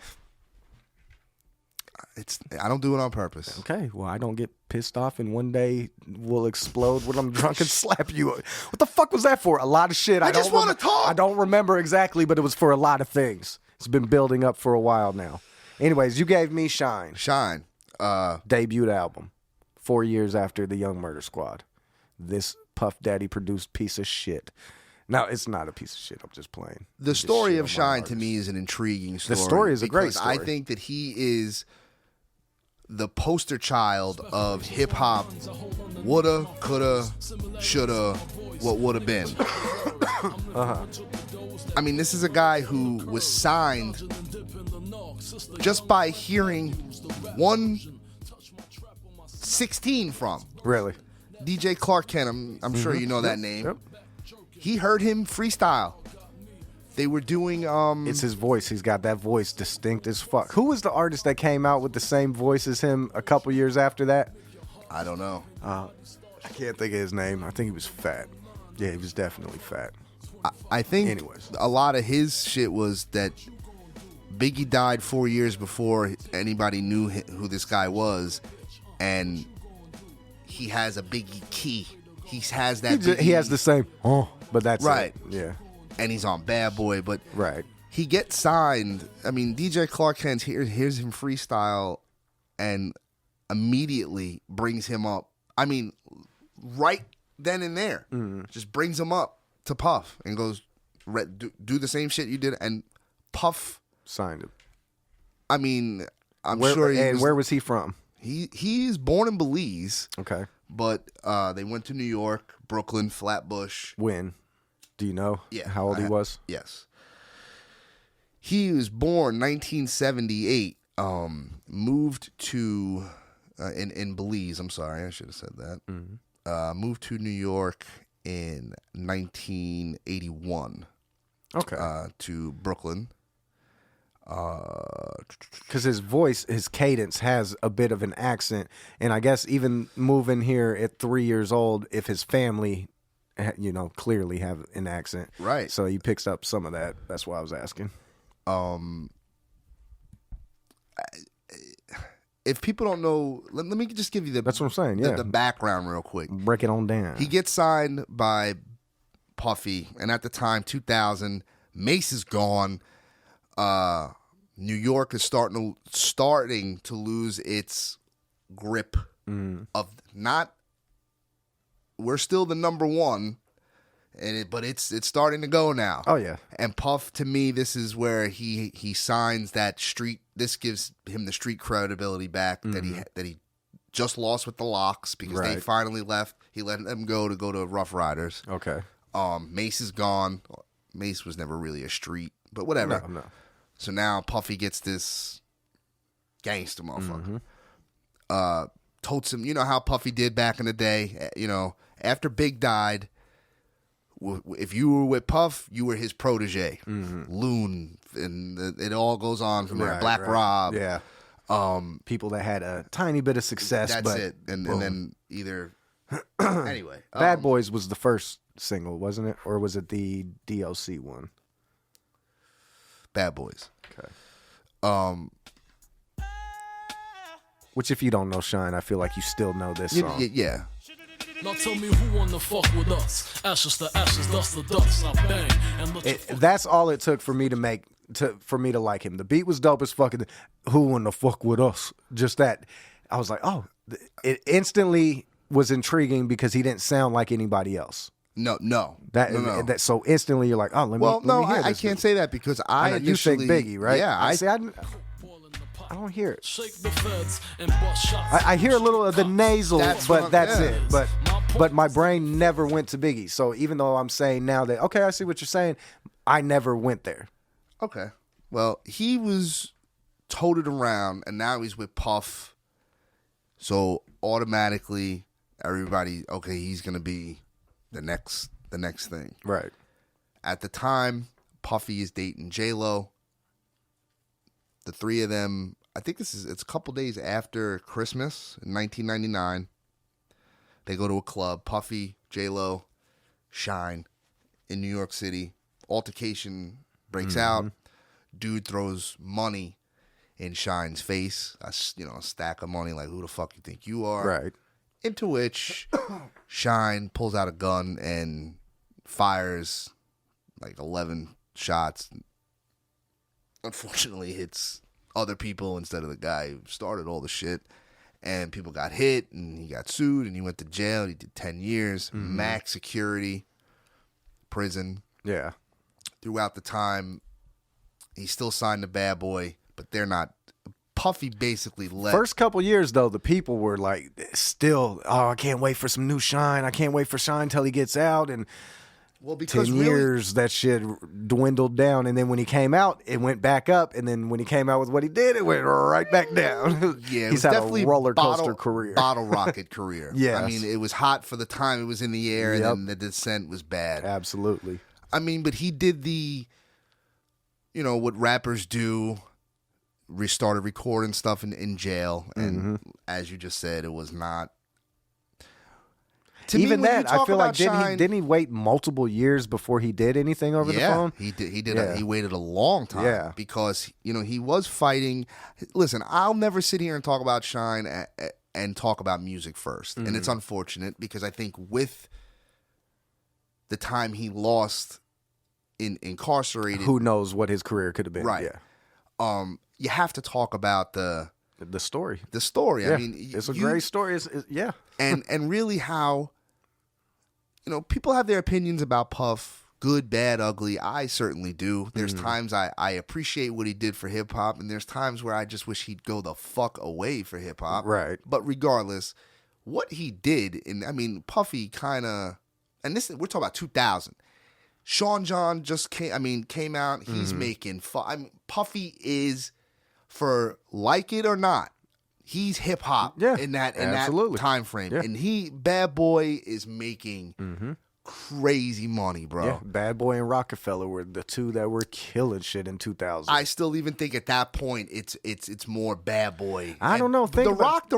I don't do it on purpose. Okay, well, I don't get pissed off and one day will explode when I'm drunk and slap you. What the fuck was that for? A lot of shit. I just wanna talk. I don't remember exactly, but it was for a lot of things. It's been building up for a while now. Anyways, you gave me Shyne. Shyne. Debut album 4 years after the Young Murder Squad. This Puff Daddy produced piece of shit. No, it's not a piece of shit. I'm just playing. The Just story shit of on my Shyne artist. to me is an intriguing story. story is a great because I story. think that he is the poster child of hip hop. Woulda, coulda, shoulda, what would have been. I mean, this is a guy who was signed just by hearing 116 from Really? DJ Clark Kent. I'm sure you know that name. Yep. He heard him freestyle. They were doing It's his voice. He's got that voice distinct as fuck. Who was the artist that came out with the same voice as him a couple years after that? I don't know. I can't think of his name. I think he was fat. Yeah, he was definitely fat. I think Anyways. a lot of his shit was that Biggie died 4 years before anybody knew who this guy was, and he has a Biggie key. He has that. He has the same, but that's right. It. Yeah, and he's on Bad Boy, but right. He gets signed. I mean, DJ Clark Kent hears him freestyle, and immediately brings him up. I mean, right then and there, just brings him up to Puff and goes, do the same shit you did, and Puff signed him. I mean, sure. Where was he from? He's born in Belize. Okay, but they went to New York, Brooklyn, Flatbush. When? Do you know? Yeah, how old he was? Yes, he was born 1978. Moved to in Belize. I'm sorry, I should have said that. Moved to New York in 1981. Okay, to Brooklyn. Because his voice, his cadence has a bit of an accent, and I guess even moving here at 3 years old, if his family, clearly have an accent, right? So he picks up some of that. That's why I was asking. If people don't know, let me just give you the. That's what I'm saying. Yeah, the background real quick. Break it on down. He gets signed by Puffy, and at the time, 2000, Mace is gone. New York is starting to lose its grip of not. We're still the number one, but it's starting to go now. Oh yeah. And Puff, to me, this is where he signs that street. This gives him the street credibility back that he just lost with the Locks because they finally left. He let them go to Rough Riders. Okay. Mace is gone. Mace was never really a street, but whatever. No. So now Puffy gets this gangster motherfucker. Totes him, you know how Puffy did back in the day. After Big died, if you were with Puff, you were his protege. Loon, and it all goes on from there. Black Rob. Yeah. People that had a tiny bit of success. That's it. And then either... Anyway. Bad Boys was the first single, wasn't it? Or was it the DLC one? Bad Boys. Okay. Which, if you don't know Shyne, I feel like you still know this song. Yeah. Now tell me who wanna fuck with us. Ashes to ashes, dust to dust. I bang and look. That's all it took for me to like him. The beat was dope as fucking. Who wanna fuck with us? Just that. I was like, oh, it instantly was intriguing because he didn't sound like anybody else. No. No. So instantly you're like, oh, let me hear I this can't dude. say that because you think Biggie, right? Yeah, I don't hear it. Shake the feds and bust shots. I hear a little of the nasal, That's it. But my brain never went to Biggie. So even though I'm saying now that, okay, I see what you're saying, I never went there. Okay. Well, he was toted around, and now he's with Puff. So automatically, everybody, okay, he's gonna be the next thing. Right. At the time, Puffy is dating J-Lo. The three of them, I think it's a couple days after Christmas in 1999. They go to a club, Puffy, J-Lo, Shyne in New York City. Altercation breaks out. Dude throws money in Shyne's face, a stack of money, like, who the fuck you think you are? Right. Into which Shyne pulls out a gun and fires like 11 shots. Unfortunately, hits other people instead of the guy who started all the shit. And people got hit, and he got sued, and he went to jail. He did 10 years, max security, prison. Yeah. Throughout the time, he still signed to Bad Boy, but they're not. Puffy basically let. First couple years, though, the people were like, still, oh, I can't wait for some new Shyne. I can't wait for Shyne till he gets out. And because 10 years, that shit dwindled down. And then when he came out, it went back up. And then when he came out with what he did, it went right back down. Yeah, he's had a roller coaster career. Bottle rocket career. Yeah. I mean, it was hot for the time it was in the air, and then the descent was bad. Absolutely. I mean, but he did the what rappers do, restarted recording stuff in jail. And as you just said, it was not. To Even me, when that, you talk I feel like about didn't he wait multiple years before he did anything over the phone? He did. Yeah. He waited a long time because he was fighting. Listen, I'll never sit here and talk about Shyne and talk about music first, and it's unfortunate because I think with the time he lost incarcerated, Who knows what his career could have been? right? Yeah. You have to talk about the story. The story. Yeah. I mean, it's a great story. Yeah. and really how people have their opinions about Puff, good, bad, ugly. I certainly do. There's times I appreciate what he did for hip hop, and there's times where I just wish he'd go the fuck away for hip hop. Right. But regardless, what he did, Puffy kind of, and this we're talking about 2000. Sean John just came out. He's making fun. Puffy is, for like it or not, he's hip hop in that time frame. Yeah. And Bad Boy is making crazy money, bro. Yeah. Bad Boy and Rockefeller were the two that were killing shit in 2000. I still even think at that point it's more Bad Boy. I don't know. The Rock, they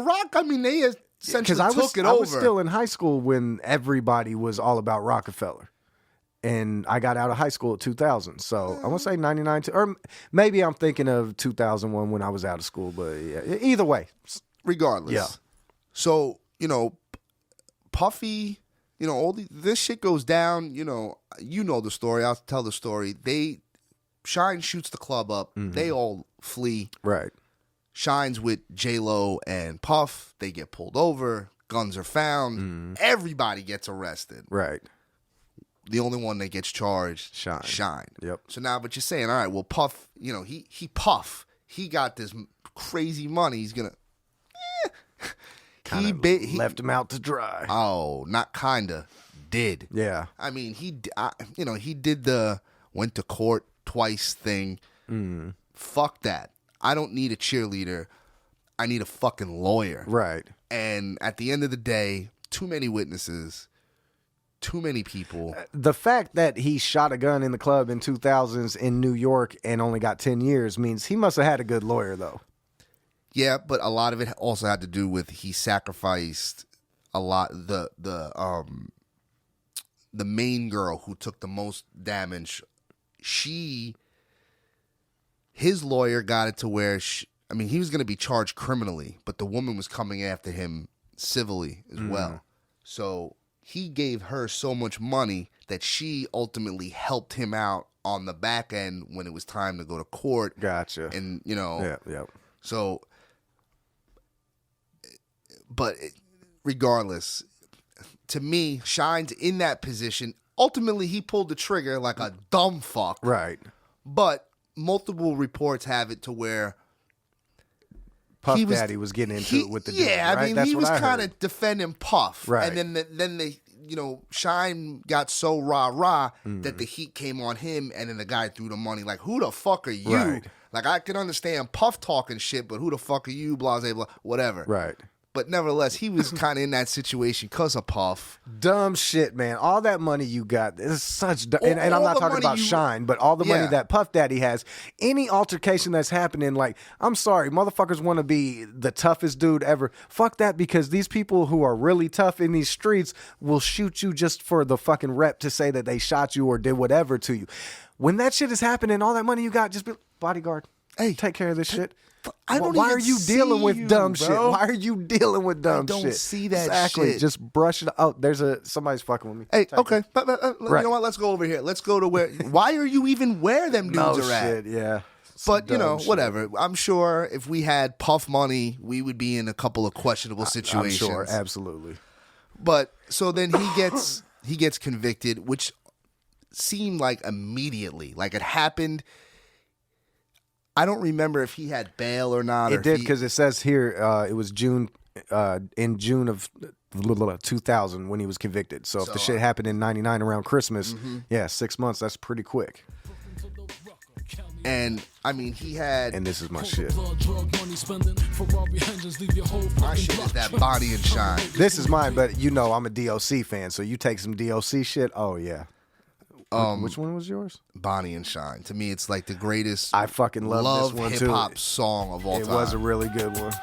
essentially took it over. I was still in high school when everybody was all about Rockefeller. And I got out of high school at 2000. So I want to say 99, or maybe I'm thinking of 2001 when I was out of school. But yeah, either way. Regardless. Yeah. So, Puffy, this shit goes down, you know the story. I'll tell the story. Shyne shoots the club up. They all flee. Right. Shyne's with J-Lo and Puff. They get pulled over. Guns are found. Everybody gets arrested. Right. The only one that gets charged, Shyne. Yep. So now, but you're saying, all right, well, Puff, he Puff. He got this crazy money. He's going to... He left him out to dry. Oh, not kinda. Did. Yeah. He did the went to court twice thing. Fuck that. I don't need a cheerleader. I need a fucking lawyer. Right. And at the end of the day, too many witnesses, too many people. The fact that he shot a gun in the club in 2000s in New York and only got 10 years means he must have had a good lawyer, though. Yeah, but a lot of it also had to do with he sacrificed a lot. The main girl who took the most damage, his lawyer got it to where he was going to be charged criminally, but the woman was coming after him civilly as well. So he gave her so much money that she ultimately helped him out on the back end when it was time to go to court. Gotcha. And yeah. So. But regardless, to me, Shyne's in that position. Ultimately, he pulled the trigger like a dumb fuck. Right. But multiple reports have it to where Puff Daddy was getting into it with the dude. Yeah, right? he was kind of defending Puff. Right. And then Shyne got so rah-rah that the heat came on him, and then the guy threw the money. Like, who the fuck are you? Right. Like, I can understand Puff talking shit, but who the fuck are you? Blah, blah, blah, whatever. Right. But nevertheless, he was kind of in that situation because of Puff. Dumb shit, man. All that money you got is such and I'm not talking about Shyne, but all the money that Puff Daddy has. Any altercation that's happening, like, I'm sorry, motherfuckers want to be the toughest dude ever. Fuck that, because these people who are really tough in these streets will shoot you just for the fucking rep to say that they shot you or did whatever to you. When that shit is happening, all that money you got, just be bodyguard. Hey, take care of this shit. Why are you dealing with dumb shit? Why are you dealing with dumb shit? I don't see that exactly. shit. Just brush it. Oh, somebody's fucking with me. Hey, okay. But you know what? Let's go over here. Let's go to where. Why are you even where them dudes are at? Shit, yeah. But, whatever. I'm sure if we had Puff money, we would be in a couple of questionable situations. I'm sure, absolutely. But, so then he gets convicted, which seemed like immediately. Like, it happened. I don't remember if he had bail or not. It did, because it says here it was in June of 2000 when he was convicted. So if the shit happened in 99 around Christmas, 6 months, that's pretty quick. And, he had... And this is my shit. My shit is that Bonnie and Shyne. This is mine, but I'm a DOC fan, so you take some DOC shit, oh, yeah. Which one was yours? Bonnie and Shyne. To me, it's like the greatest. I fucking love this one hip too. hop song of all It time. was a really good one.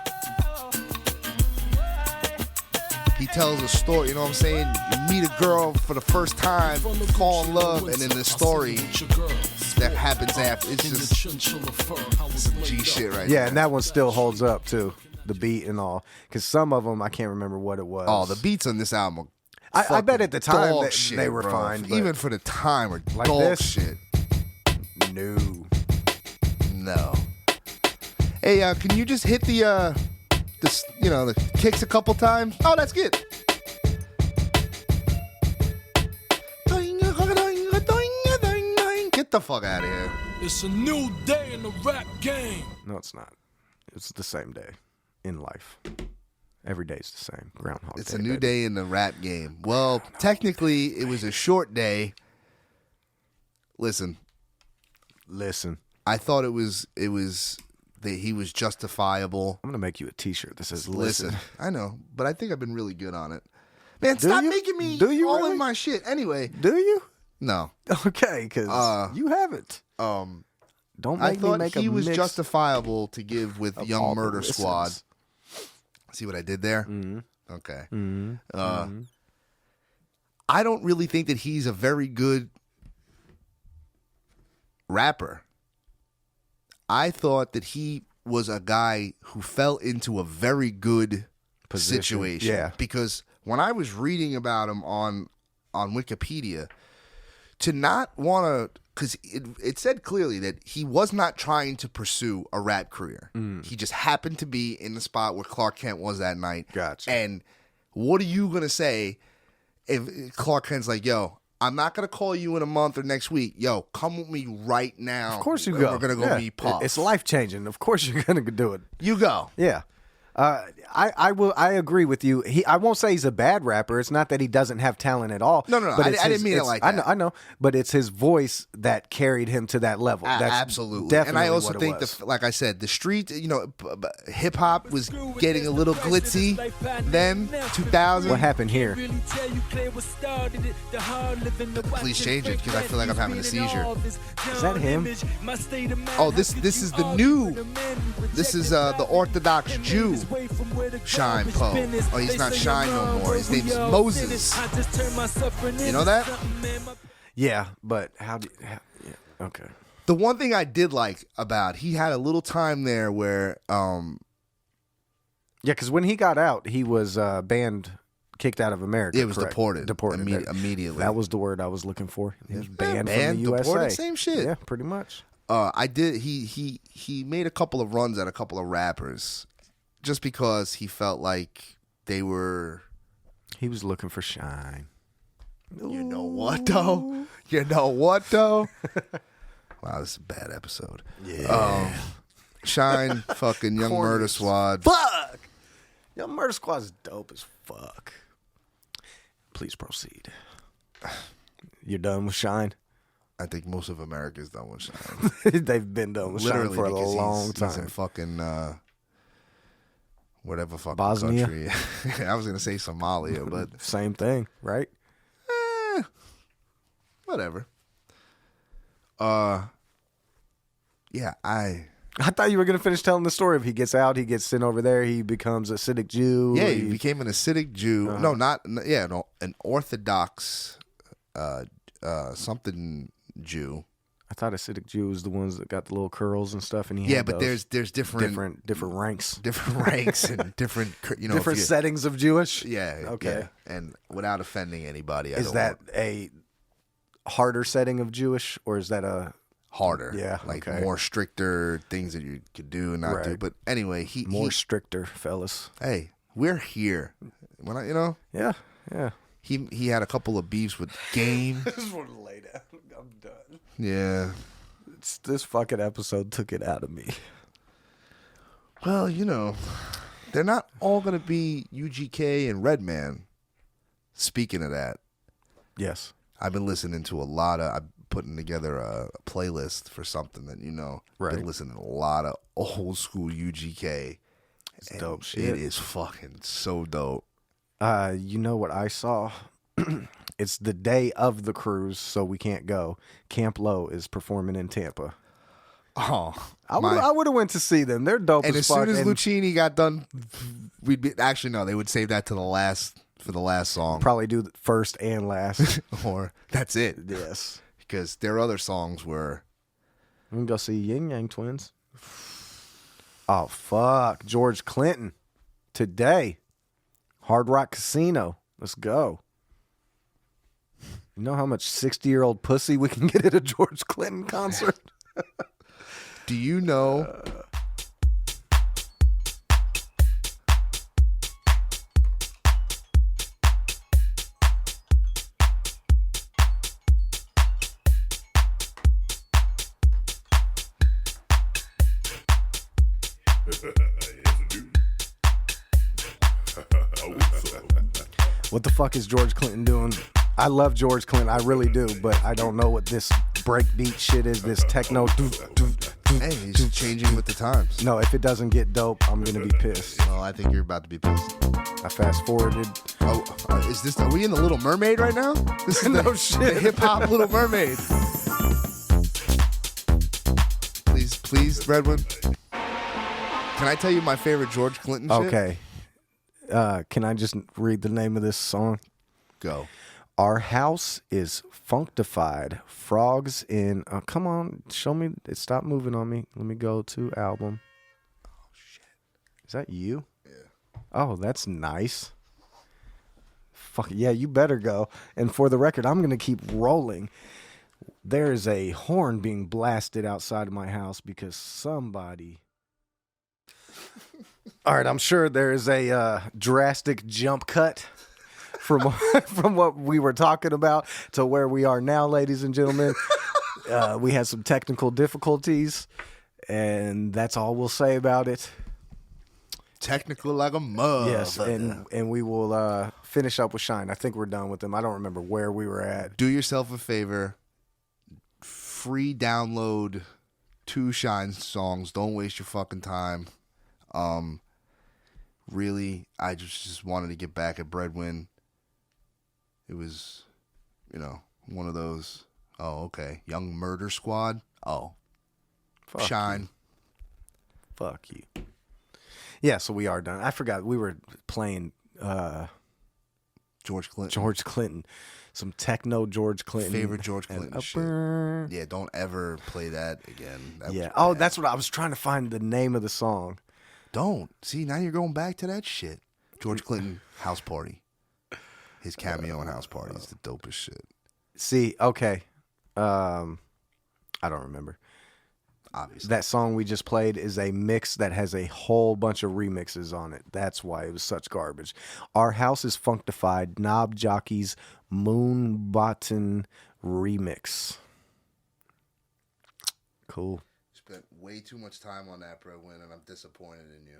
He tells a story, you know what I'm saying? You meet a girl for the first time, fall in love, and then the story that happens after. It's just some G shit right Yeah, there. and that one still holds up too. The beat and all. Because some of them, I can't remember what it was. Oh, the beats on this album I fucking bet at the time dog they, shit, they were bro. fine. But Even for the time, are Like dog this? shit. no. No. Hey, can you just hit the kicks a couple times? Oh, that's good. Get the fuck out of here. It's a new day in the rap game. No, it's not. It's the same day in life. Every day's the same. Groundhog It's Day, a new baby. day in the rap game. Well, technically, it was a short day. Listen, I thought it was that he was justifiable. I'm going to make you a t-shirt that says Listen, listen. I know, but I think I've been really good on it. Man, stop you? making me Do you all really? in my shit. Anyway, Do you? no. Okay, because you haven't. Don't I make me thought make he a was mix justifiable to give with of Young all the Murder Squad. listens. See what I did there? Mm-hmm. Okay. Mm-hmm. I don't really think that he's a very good rapper. I thought that he was a guy who fell into a very good Position. situation. Yeah. Because when I was reading about him on Wikipedia, to not want to, because it said clearly that he was not trying to pursue a rap career. He just happened to be in the spot where Clark Kent was that night. Gotcha. And what are you going to say if Clark Kent's like, yo, I'm not going to call you in a month or next week. Yo, come with me right now. Of course you and go. We're going to go meet Puff. It's life-changing. Of course you're going to do it. You go. Yeah. I agree with you. I won't say he's a bad rapper. It's not that he doesn't have talent at all. No. But I it's didn't mean it like that. I know. But it's his voice that carried him to that level. That's Absolutely. Definitely And I also what it think, was. like I said, the street, hip hop was getting a little glitzy then, 2000. What happened here? Please change it because I feel like I'm having a seizure. Is that him? Oh, this is the new. This is the Orthodox Jew Shyne Poe. Oh, he's not Shyne no more. His name's Moses. You know that? Yeah, but yeah, okay. The one thing I did like about, he had a little time there where Yeah, because when he got out, he was banned, kicked out of America. it was correct? deported. Deported. Immediately. That was the word I was looking for. He was banned banned, from the USA. deported, same shit. Yeah, pretty much. I did. He made a couple of runs at a couple of rappers, just because he felt like they were. He was looking for Shyne. You know what though? You know what though? Wow, this is a bad episode. Yeah. Shyne, fucking Young Corny Murder as Squad. Fuck! Young Murder Squad's dope as fuck. Please proceed. You're done with Shyne? I think most of America's done with Shyne. They've been done with Literally, Shyne for a because long he's time. in fucking whatever fucking Bosnia? country. I was gonna say Somalia, but Same thing, right? whatever. Yeah, I thought you were gonna finish telling the story. If he gets out, he gets sent over there. He becomes a Hasidic Jew. he became an Hasidic Jew. No, an Orthodox something Jew. I thought Hasidic Jew was the ones that got the little curls and stuff. And he had But those there's different ranks, different ranks and different different settings of Jewish. Yeah. Okay. Yeah. And without offending anybody, Is that a harder setting of Jewish, or is that a harder? Yeah, like okay. more stricter things that you could do and not do. Right. But anyway, more stricter, fellas? Hey, we're here. When Yeah. he had a couple of beefs with Game. I just want to lay down. I'm done. Yeah. This fucking episode took it out of me. Well, they're not all gonna be UGK and Redman. Speaking of that, Yes. I've been listening to I'm putting together a playlist for something that Right. Been listening to a lot of old school UGK. It's dope And shit. It is fucking so dope. You know what I saw? It's the day of the cruise, so we can't go. Camp Low is performing in Tampa. Oh, I would have went to see them. They're dope and as as fuck. soon as and Lucchini got done, we'd be actually no. They would save that to the last song, probably do the first and last. or that's it. Yes, because their other songs were. We can go see Yin Yang Twins. Oh fuck, George Clinton today, Hard Rock Casino. Let's go. You know how much 60-year-old pussy we can get at a George Clinton concert? Do you know? What the fuck is George Clinton doing? I love George Clinton, I really do, but I don't know what this breakbeat shit is. This techno. Hey, he's changing with the times. No, if it doesn't get dope, I'm gonna be pissed. Well, I think you're about to be pissed. I fast forwarded. Oh, is this? Are we in the Little Mermaid right now? This is No the, shit. The hip hop Little Mermaid. Please, Breadwin. Can I tell you my favorite George Clinton shit? Okay. Can I just read the name of this song? Go. Our house is functified. Frogs in. Come on, show me. It stopped moving on me. Let me go to album. Oh shit! Is that you? Yeah. Oh, that's nice. Fuck yeah, you better go. And for the record, I'm gonna keep rolling. There is a horn being blasted outside of my house because somebody. All right, I'm sure there is a drastic jump cut from from what we were talking about to where we are now, ladies and gentlemen. We had some technical difficulties, and that's all we'll say about it. Technical like a mug. Yes, and we will finish up with Shyne. I think we're done with them. I don't remember where we were at. Do yourself a favor. Free download 2 Shyne songs. Don't waste your fucking time. Really, I just wanted to get back at Breadwin. It was, one of those. Oh, okay. Young Murder Squad. Oh, Fuck Shyne. You. Fuck you. Yeah, so we are done. I forgot we were playing George Clinton. George Clinton. Some techno George Clinton. Favorite George Clinton shit. Yeah, don't ever play that again. That Oh, that's what I was trying to find the name of the song. Don't. See, now you're going back to that shit. George Clinton, House Party. His cameo in House Party is the dopest shit. See, okay. I don't remember. Obviously. That song we just played is a mix that has a whole bunch of remixes on it. That's why it was such garbage. Our House is Functified, Knob Jockey's Moon Button remix. Cool. Spent way too much time on that, Breadwin, and I'm disappointed in you.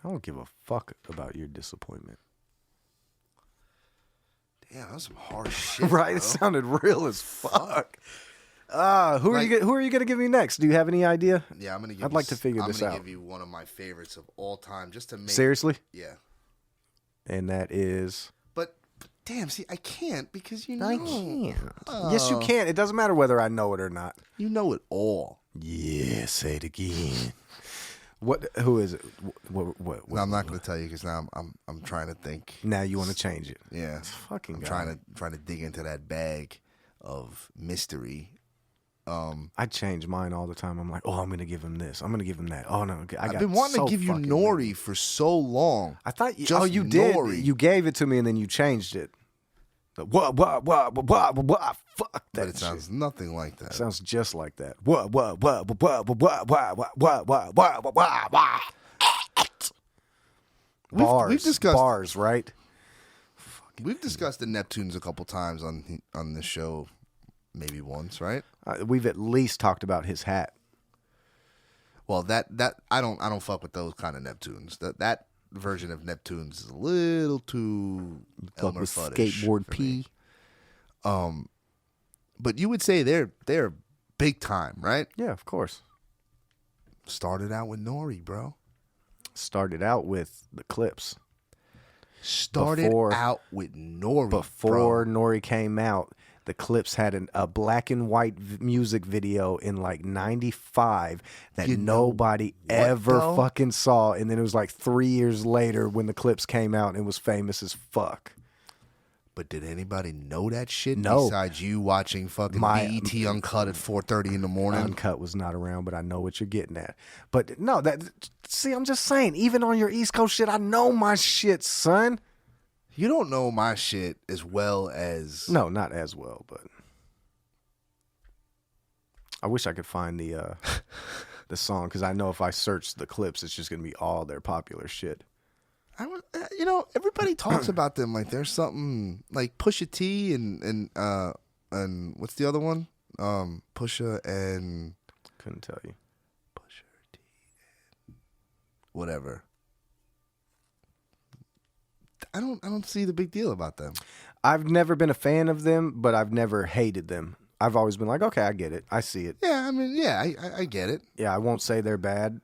I don't give a fuck about your disappointment. Damn, that was some harsh shit. Right? Bro. It sounded real as fuck. Who are you gonna give me next? Do you have any idea? Yeah, I'm gonna. I'd like to figure this out. I'm gonna give you one of my favorites of all time, just to make. Seriously? Yeah. And that is. But damn, see, I can't because you know. I can't. Yes, you can. It doesn't matter whether I know it or not. You know it all. Yeah, say it again. What? Who is it? What? No, I'm not going to tell you because now I'm trying to think. Now you want to change it? Yeah, fucking. I'm trying to dig into that bag of mystery. I change mine all the time. I'm like, oh, I'm going to give him this. I'm going to give him that. Oh no, I've been wanting to give you Nori for so long. I thought you. Just you Nori. did. You gave it to me and then you changed it. What? Fuck that. But it sounds nothing like that. It sounds just like that. What? Bars. We've discussed bars, right? We've discussed the Neptunes a couple times on this show, maybe once, right? We've at least talked about his hat. Well, that I don't fuck with those kind of Neptunes. That version of Neptunes is a little too Elmer Fudd-ish skateboard for P. me. But you would say they're big time, right? Yeah, of course. Started out with Nori, bro. Started out with the Clips. started out with Nori. Before Nori came out, the Clips had a black and white music video in like 95 that nobody ever fucking saw. And then it was like 3 years later when the Clips came out and it was famous as fuck. But did anybody know that shit No. besides you watching fucking BET Uncut at 4:30 in the morning? Uncut was not around, but I know what you're getting at. But no, see, I'm just saying, even on your East Coast shit, I know my shit, son. You don't know my shit as well as... No, not as well, but I wish I could find the song, because I know if I search the Clips, it's just going to be all their popular shit. Everybody talks about them like there's something like Pusha T and what's the other one? Pusha and... Couldn't tell you. Pusha T and whatever. I don't see the big deal about them. I've never been a fan of them, but I've never hated them. I've always been like, okay, I get it. I see it. Yeah, I mean, yeah, I get it. Yeah, I won't say they're bad.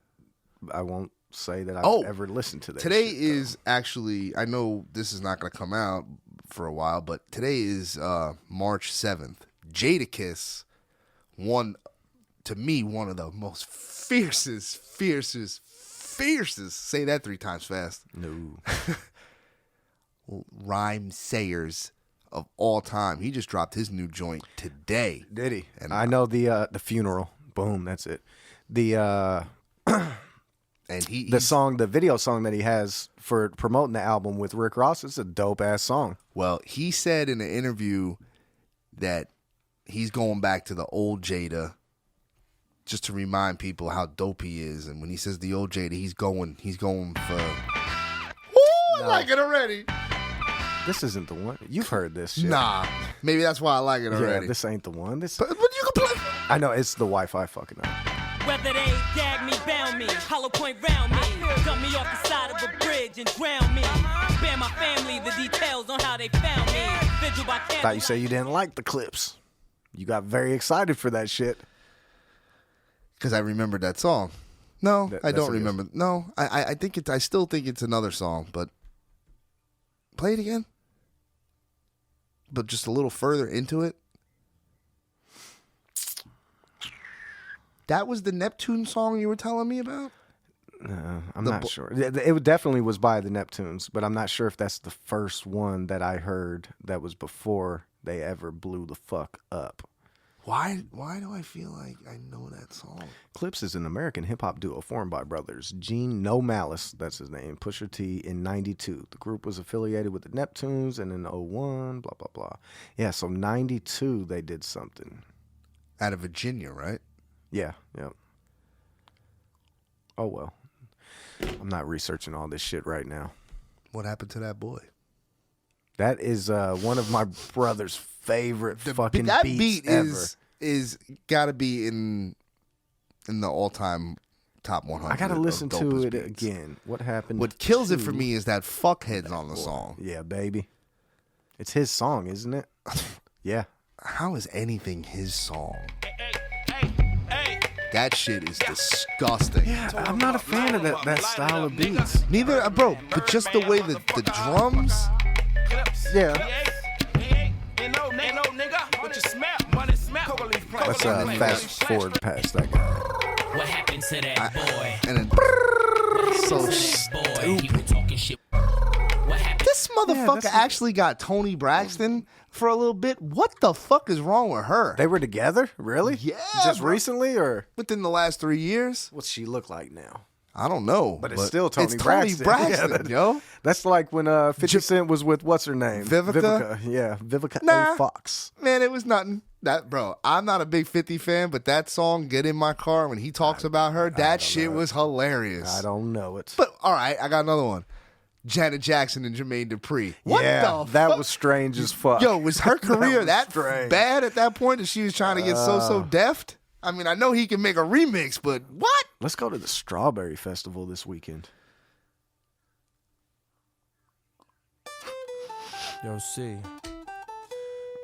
I won't say that I've ever listened to that. Today shit, is actually, I know this is not going to come out for a while, but today is March 7th. Jadakiss won, to me, one of the most fiercest, say that 3 times fast. No. Rhyme sayers of all time. He just dropped his new joint today. Did he? And I know the funeral. Boom, that's it. The and the video song that he has for promoting the album with Rick Ross, it's a dope ass song. Well, he said in an interview that he's going back to the old Jada just to remind people how dope he is. And when he says the old Jada, he's going for... Ooh, I like it already. This isn't the one. You've heard this shit. Nah. Maybe that's why I like it already. Yeah, this ain't the one. But you can play... I know, it's the Wi-Fi fucking up. Whether they gag me, bound me, hollow point round me, dump me off the side of a bridge and drown me, spare my family the details on how they found me. Vigil by candlelight. Thought you said you didn't like the Clips. You got very excited for that shit. Because I remembered that song. No, I don't remember. No, I think I still think it's another song, but play it again. But just a little further into it. That was the Neptune song you were telling me about? No, I'm not sure. It definitely was by the Neptunes, but I'm not sure if that's the first one that I heard that was before they ever blew the fuck up. Why do I feel like I know that song? Clips is an American hip-hop duo formed by brothers Gene No Malice, that's his name, Pusha T, in 92. The group was affiliated with the Neptunes, and in 01, blah, blah, blah. Yeah, so 92 they did something. Out of Virginia, right? Yeah, yep. Oh, well. I'm not researching all this shit right now. What happened to that boy? That is one of my brother's favorite fucking that beats beat ever. is gotta be in the all-time top 100. I gotta listen to it beats. again. What happened? What kills it for me is that fuckhead's on the song. Yeah, baby. It's his song, isn't it? Yeah. How is anything his song? That shit is disgusting. Yeah, I'm not a fan of that style of beats. Neither, bro. But just the way that the drums. Yeah. Let's fast forward past that guy. What happened to that boy? And then so stupid. This motherfucker actually got Toni Braxton for a little bit. What the fuck is wrong with her? They were together? Really? Yeah. Just recently or? Within the last 3 years? What's she look like now? I don't know. But it's still Toni Braxton. Yeah, yo. That's like when 50 Cent was with what's her name? Vivica? Yeah, Vivica Nah. A. Fox. Man, it was nothing. That bro, I'm not a big 50 fan, but that song "Get in My Car" when he talks about her, that shit was hilarious. I don't know it. But all right, I got another one. Janet Jackson and Jermaine Dupri. What the that fuck? was strange as fuck. Yo, was her career that strange. bad at that point that she was trying to get so deft? I mean, I know he can make a remix, but what? Let's go to the Strawberry Festival this weekend. Yo, C.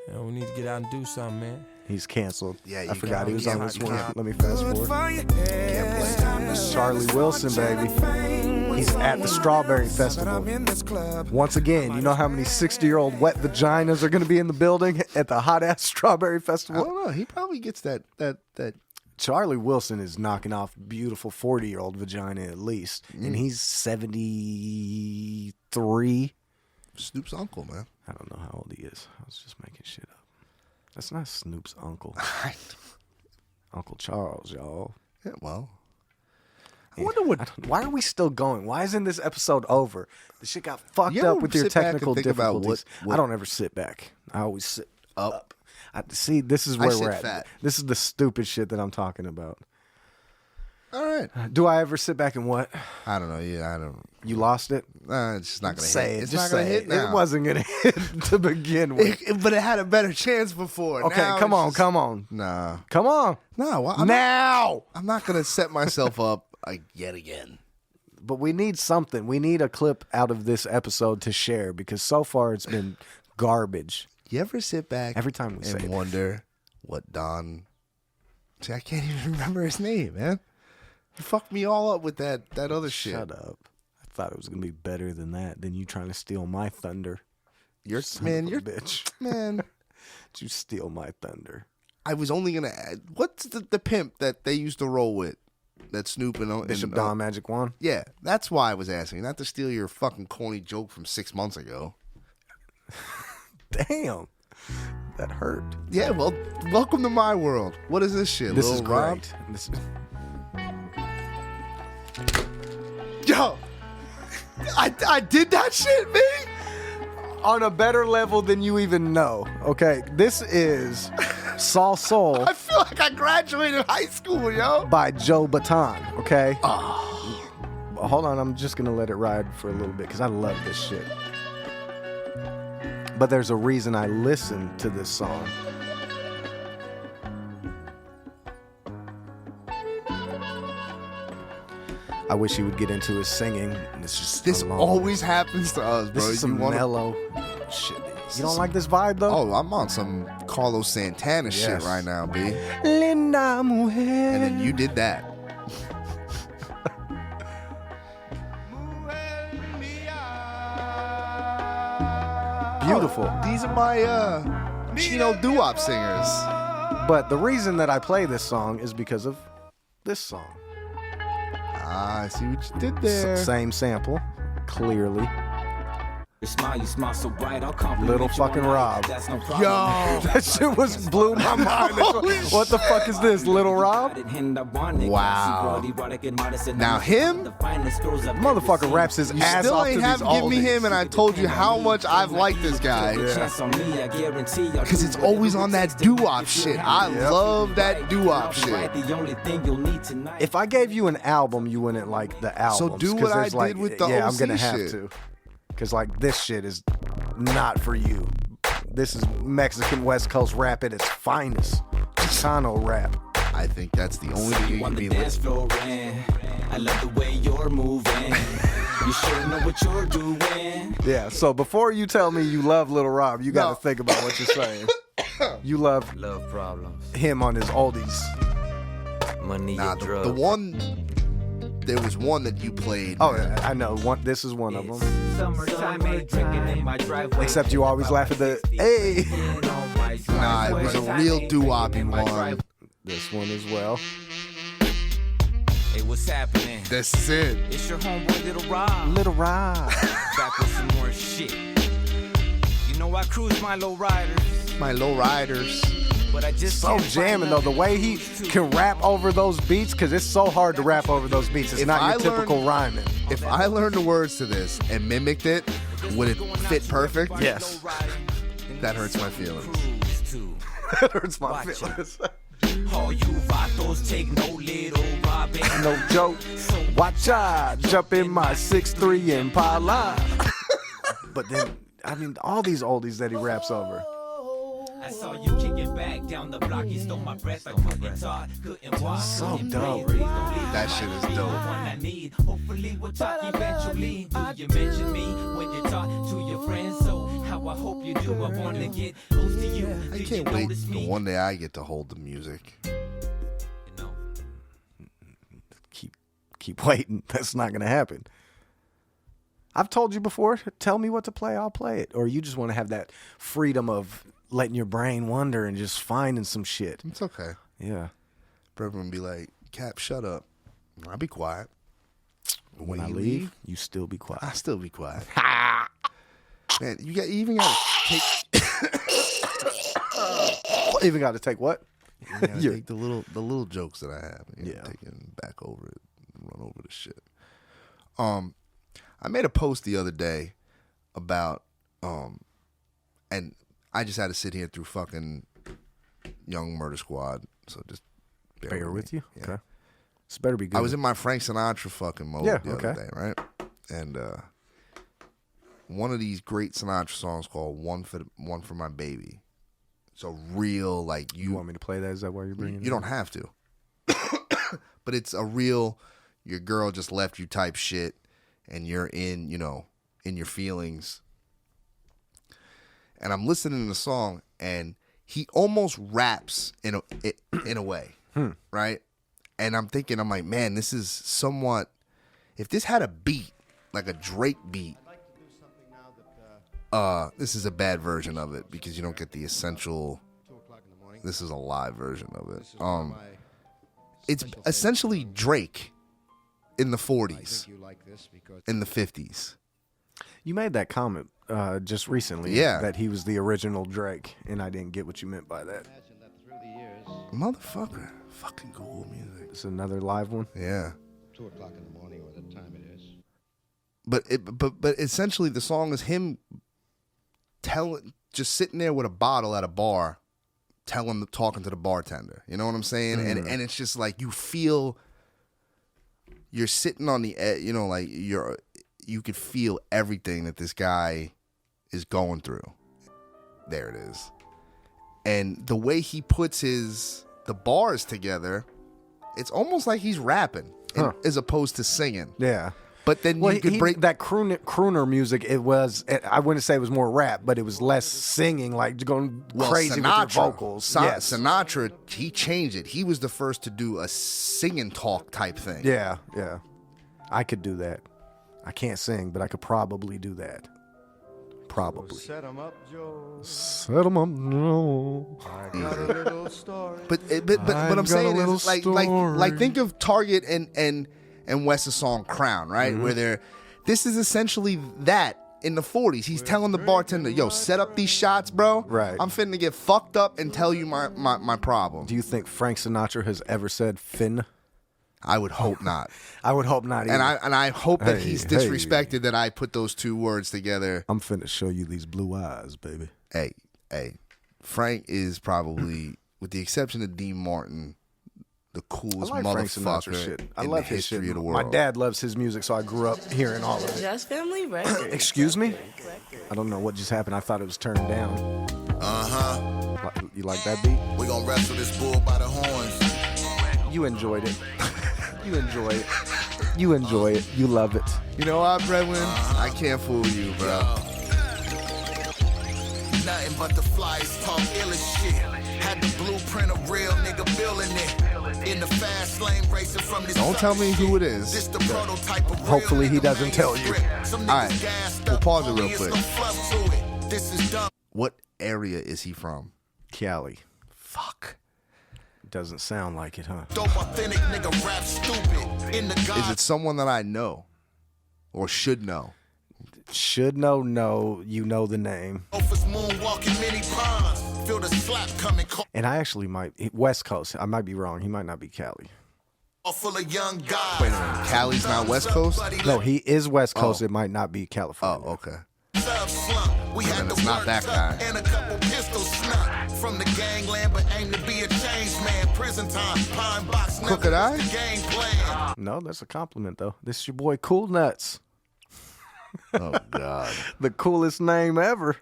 Yo, we need to get out and do something, man. He's canceled. Yeah, I forgot he was on this one. can't. Let me fast forward. Can't play. Charlie Wilson, baby. He's at the Strawberry Festival. Once again, you know how many 60-year-old wet vaginas are going to be in the building at the hot-ass Strawberry I Festival? don't know. He probably gets that. Charlie Wilson is knocking off beautiful 40-year-old vagina at least. And he's 73. Snoop's uncle, man. I don't know how old he is. I was just making shit up. That's not Snoop's uncle. Uncle Charles, y'all. Yeah, well. I wonder what. Why are we still going? Why isn't this episode over? The shit got fucked You ever up with your sit back and technical think about difficulties. what- I don't ever sit back. I always sit up. See, this is I where sit we're at. fat. This is the stupid shit that I'm talking about. All right. Do I ever sit back and what? I don't know. Yeah, I don't. You lost it? It's just not going to Say hit. it. It's Just not going to say hit it. now. It wasn't going to hit to begin with. But it had a better chance before. Okay, Now come it's on, just- come on. Nah. Come on. No. Well, I'm not going to set myself up yet again. But we need something. We need a clip out of this episode to share because so far it's been garbage. You ever sit back Every time we say and it. wonder what Don... See, I can't even remember his name, man. You fucked me all up with that other shit. Shut up. I thought it was going to be better than that. Than you trying to steal my thunder. You're bitch. Man. Did you steal my thunder? I was only going to add... What's the pimp that they used to roll with? That Snoop and... Bishop Don Magic Wand? Yeah, that's why I was asking. Not to steal your fucking corny joke from 6 months ago. Damn. That hurt. Yeah, well, welcome to my world. What is this shit? This Lil is Rob? great. This is... Yo! I did that shit, me? On a better level than you even know. Okay, this is Saw Soul I feel like I graduated high school, yo. by Joe Baton, okay? Hold on, I'm just going to let it ride for a little bit because I love this shit. But there's a reason I listen to this song. I wish he would get into his singing. It's just This alone. always happens to us, bro. This is some mellow shit. You don't like this vibe though? Oh, I'm on some Carlos Santana shit Yes. right now, B. Linda Mujer. And then you did that. Beautiful. These are my Chino doo-wop singers. But the reason that I play this song is because of this song. Ah, I see what you did there. Same sample, clearly. You smile so bright, I'll compliment Little you fucking all night. Rob. That's no problem. Yo. That shit was blew my mind. What the fuck is this, Little Rob? Wow. Now him? Motherfucker raps his You ass still off ain't to have these give me oldies. him, and I told you how much I've liked this guy. Because it's always on that doo-wop shit. I love that doo-wop shit. If I gave you an album, you wouldn't like the album. So do what I did with the Yeah, I'm OC gonna have shit. to. Because like this shit is not for you. This is Mexican West Coast rap at its finest. Chicano rap. I think that's the only thing you can be like. I love the way you're moving. You sure know what you're doing. Yeah, so before you tell me you love Little Rob, you gotta think about what you're saying. You love problems. him on his oldies. Money, Nah, the one... There was one that you played. Oh, yeah, I know. This is one of them. Summertime, ain't drinking in my driveway. Except you always laugh at the, hey. Nah, it was a real doo-wop-y one. This one as well. Hey, what's happening? This is it. It's your homeboy, Little Rob. Little Rob. Back with some more shit. You know I cruise my low riders, My low riders. but I just So can't find jamming though, the way he can rap over those beats, because it's so hard to rap over those beats. It's If not I your typical rhyming. If I learned the words to this and mimicked it, would it fit perfect? Yes. That hurts my feelings. That hurts my feelings. All you vatos take no little Robin. No joke. Watch out, jump in my 6'3" Impala. But then, I mean, all these oldies that he raps over. I saw you kicking back down the block. You stole my breath. I couldn't talk, couldn't walk. So dope. That shit is dope. I need. Hopefully we'll talk eventually. Do you mention me when you talk to your friends? So how I hope you do. I want to get close to you. I can't wait till one day I get to hold the music. Keep waiting. That's not gonna happen. I've told you before, tell me what to play, I'll play it. Or you just want to have that freedom of letting your brain wander and just finding some shit. It's okay. Yeah. Breadwin be like, Cap, shut up. I'll be quiet. When I leave, you still be quiet. I still be quiet. Man, you even got to take. Even got to take what? You gotta take the little jokes that I have. Yeah. Taking back over it, run over the shit. I made a post the other day about, and I just had to sit here through fucking Young Murder Squad. So just bear with you. Yeah. Okay. This better be good. I was in my Frank Sinatra fucking mode the other day, right? And one of these great Sinatra songs called "One for My Baby." It's a real like You want me to play that? Is that why you're bringing it? You don't have to, but it's a real your girl just left you type shit, and you're in in your feelings. And I'm listening to the song, and he almost raps in a way, right? And I'm thinking, I'm like, man, this is somewhat. If this had a beat, like a Drake beat, this is a bad version of it because you don't get the essential. This is a live version of it. It's essentially Drake in the 40s, in the 50s. You made that comment just recently, that he was the original Drake, and I didn't get what you meant by that. Motherfucker, fucking Google Music. It's another live one. Yeah. 2 o'clock in the morning, or the time it is. But essentially the song is him just sitting there with a bottle at a bar, talking to the bartender. You know what I'm saying? And it's just like you feel you're sitting on the edge. Like you could feel everything that this guy is going through. There it is. And the way he puts the bars together, it's almost like he's rapping as opposed to singing. Yeah. But then you could break that crooner music. I wouldn't say it was more rap, but it was less singing, like going crazy with your vocals. Sinatra, he changed it. He was the first to do a sing and talk type thing. Yeah. I could do that. I can't sing, but I could probably do that. Probably. Set 'em up, Joe. Set 'em up, Joe. I got a little story. But I'm saying is like think of Target and West's song Crown, right? Mm-hmm. Where this is essentially that in the 40s. He's telling the bartender, yo, set up these shots, bro. Right. I'm finna get fucked up and tell you my problem. Do you think Frank Sinatra has ever said fin? I would hope not. I would hope not either. And I hope that he's disrespected that I put those two words together. I'm finna show you these blue eyes, baby. Hey, Frank is probably, with the exception of Dean Martin, the coolest motherfucker in the history of the world. My dad loves his music, so I grew up hearing all of it. Just family record. Excuse me? I don't know what just happened. I thought it was turned down. You like that beat? We gonna wrestle this bull by the horns. You enjoyed it. You enjoy it. You enjoy it. You love it. You know what, Breadwin? I can't fool you, bro. Nothing but the flies talk ill as shit. Had the blueprint of real nigga building it. In the fast lane racing from this. Don't tell me who it is. This the prototype of hopefully he doesn't tell you. Alright, we'll pause it real quick. This is dumb. What area is he from? Cali. Fuck. Doesn't sound like it, huh? Dope authentic nigga rap stupid. In the Is it someone that I know or should know? Should know, no. You know the name. And I actually might West Coast. I might be wrong. He might not be Cali. Full of young guys. Wait a minute. Cali's not West Coast? No, he is West Coast. It might not be California. Oh, okay. Then it's not that guy. And a couple pistols snuck from the gangland, but aim to be a changed man. Prison time, pine box. Crooked Eye? Game plan. No, that's a compliment though. This is your boy Cool Nuts. Oh God. The coolest name ever.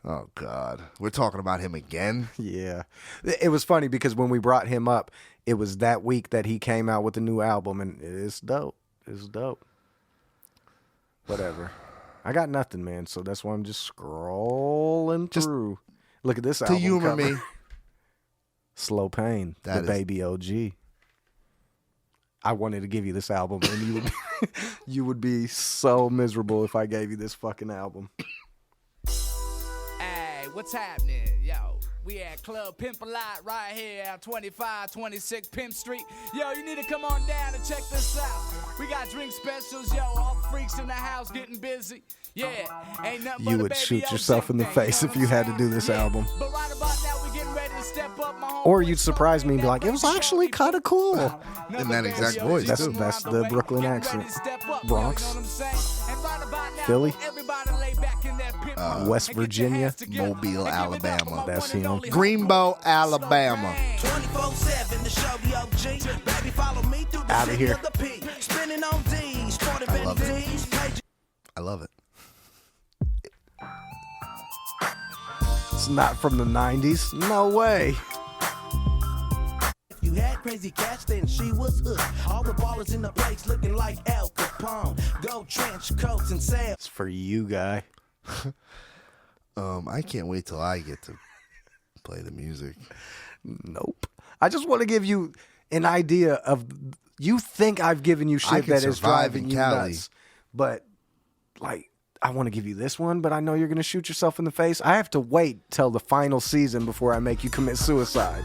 Oh God. We're talking about him again? Yeah. It was funny because when we brought him up, it was that week that he came out with a new album, and it's dope. It's dope. Whatever. I got nothing, man, so that's why I'm just scrolling through. Look at this album To humor cover. me. Slow Pain, That the is- baby OG. I wanted to give you this album, and you would be so miserable if I gave you this fucking album. Hey, what's happening? Yo, we at Club Pimp a Lot right here at 2526 Pimp Street. Yo, you need to come on down and check this out. We got drink specials, yo, all the freaks in the house getting busy. Yeah, ain't nothing but You a would baby shoot old yourself chick in the thing, face you know if you what had to I'm do this saying? album. But right about now, we getting ready to step up, my home. Or you'd surprise me and be like, it was actually kind of cool. In that exact voice, That's too. that's the Brooklyn accent. Bronx, Philly, West Virginia, Mobile, Alabama. That's him. Greenbow, Alabama. 24/7, the show the OG. Baby, follow me through the Outta city here. of the P. Spinning on D's, sporting I love Benny it. D's. Page I love it. It's not from the 90s. No way. If you had crazy cats, then she was hooked. All the ballers in the place looking like Al Capone. Gold trench coats and sales. It's for you, guy. I can't wait till I get to play the music. Nope. I just want to give you an idea of. You think I've given you I shit can that is survive driving in you Cali. nuts, but like. I want to give you this one, but I know you're going to shoot yourself in the face. I have to wait till the final season before I make you commit suicide.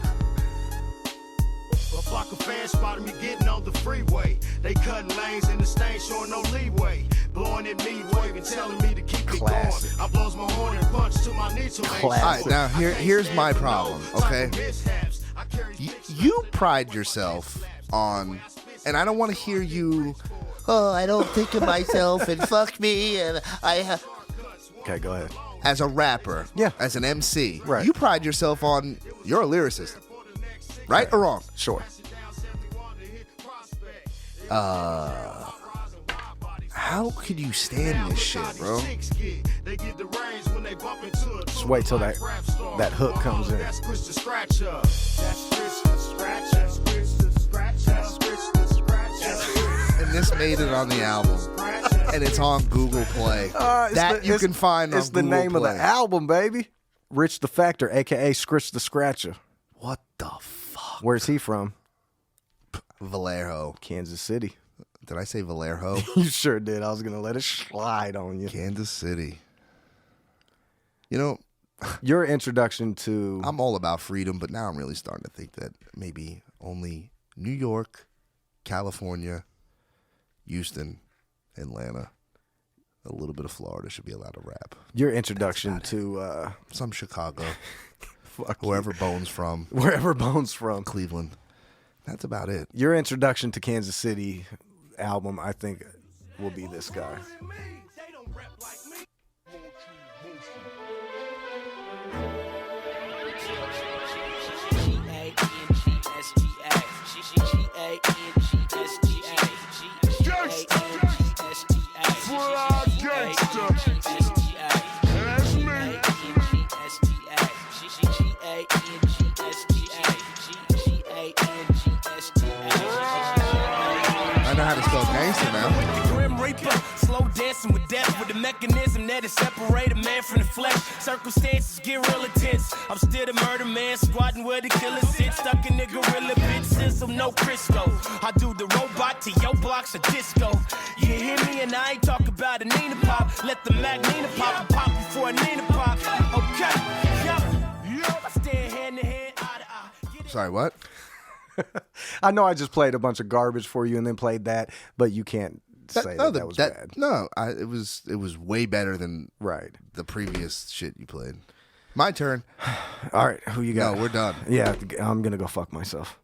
A flock of fans spotted me getting on the freeway. They cutting lanes in the stain, showing no leeway. Blowing at me, waving, telling me to keep it going. I blows my horn and punch to my knee to make All right, now here's my problem, okay? You pride yourself on, and I don't want to hear you, oh, I don't think of myself and fuck me, and I Okay, go ahead. As a rapper, yeah, as an MC, right. You pride yourself on, you're a lyricist, right or wrong? Sure. How could you stand this shit, bro? Just wait till that hook comes in. And this made it on the album, and it's on Google Play. You can find on It's the Google name Play. of the album, baby. Rich the Factor, a.k.a. Scritch the Scratcher. What the fuck? Where's he from? Vallejo. Kansas City. Did I say Vallejo? You sure did. I was going to let it slide on you. Kansas City. You know, your introduction to... I'm all about freedom, but now I'm really starting to think that maybe only New York, California, Houston, Atlanta, a little bit of Florida should be allowed to rap. Your introduction to... some Chicago. Wherever Bones from. Wherever Bones from. Cleveland. That's about it. Your introduction to Kansas City album, I think, will be this guy. I know how to spell gangster now. Grim Reaper, slow dancing with death, with the mechanism that is separate a man from the flesh. Circumstances get real intense. I'm still the murder man, squatting where the killer sits, stuck in the gorilla pit system, no Crisco. I do the robot to your blocks of disco. You hear me and I ain't talk about a Nina pop. Let the Magnina pop and pop before a Nina pop. Okay, yo, I stand hand to hand, eye to eye. Sorry, what? I know I just played a bunch of garbage for you and then played that, but you can't say that was bad. No, it was way better than the previous shit you played. My turn. All right, who you got? No, we're done. Yeah, I'm going to go fuck myself.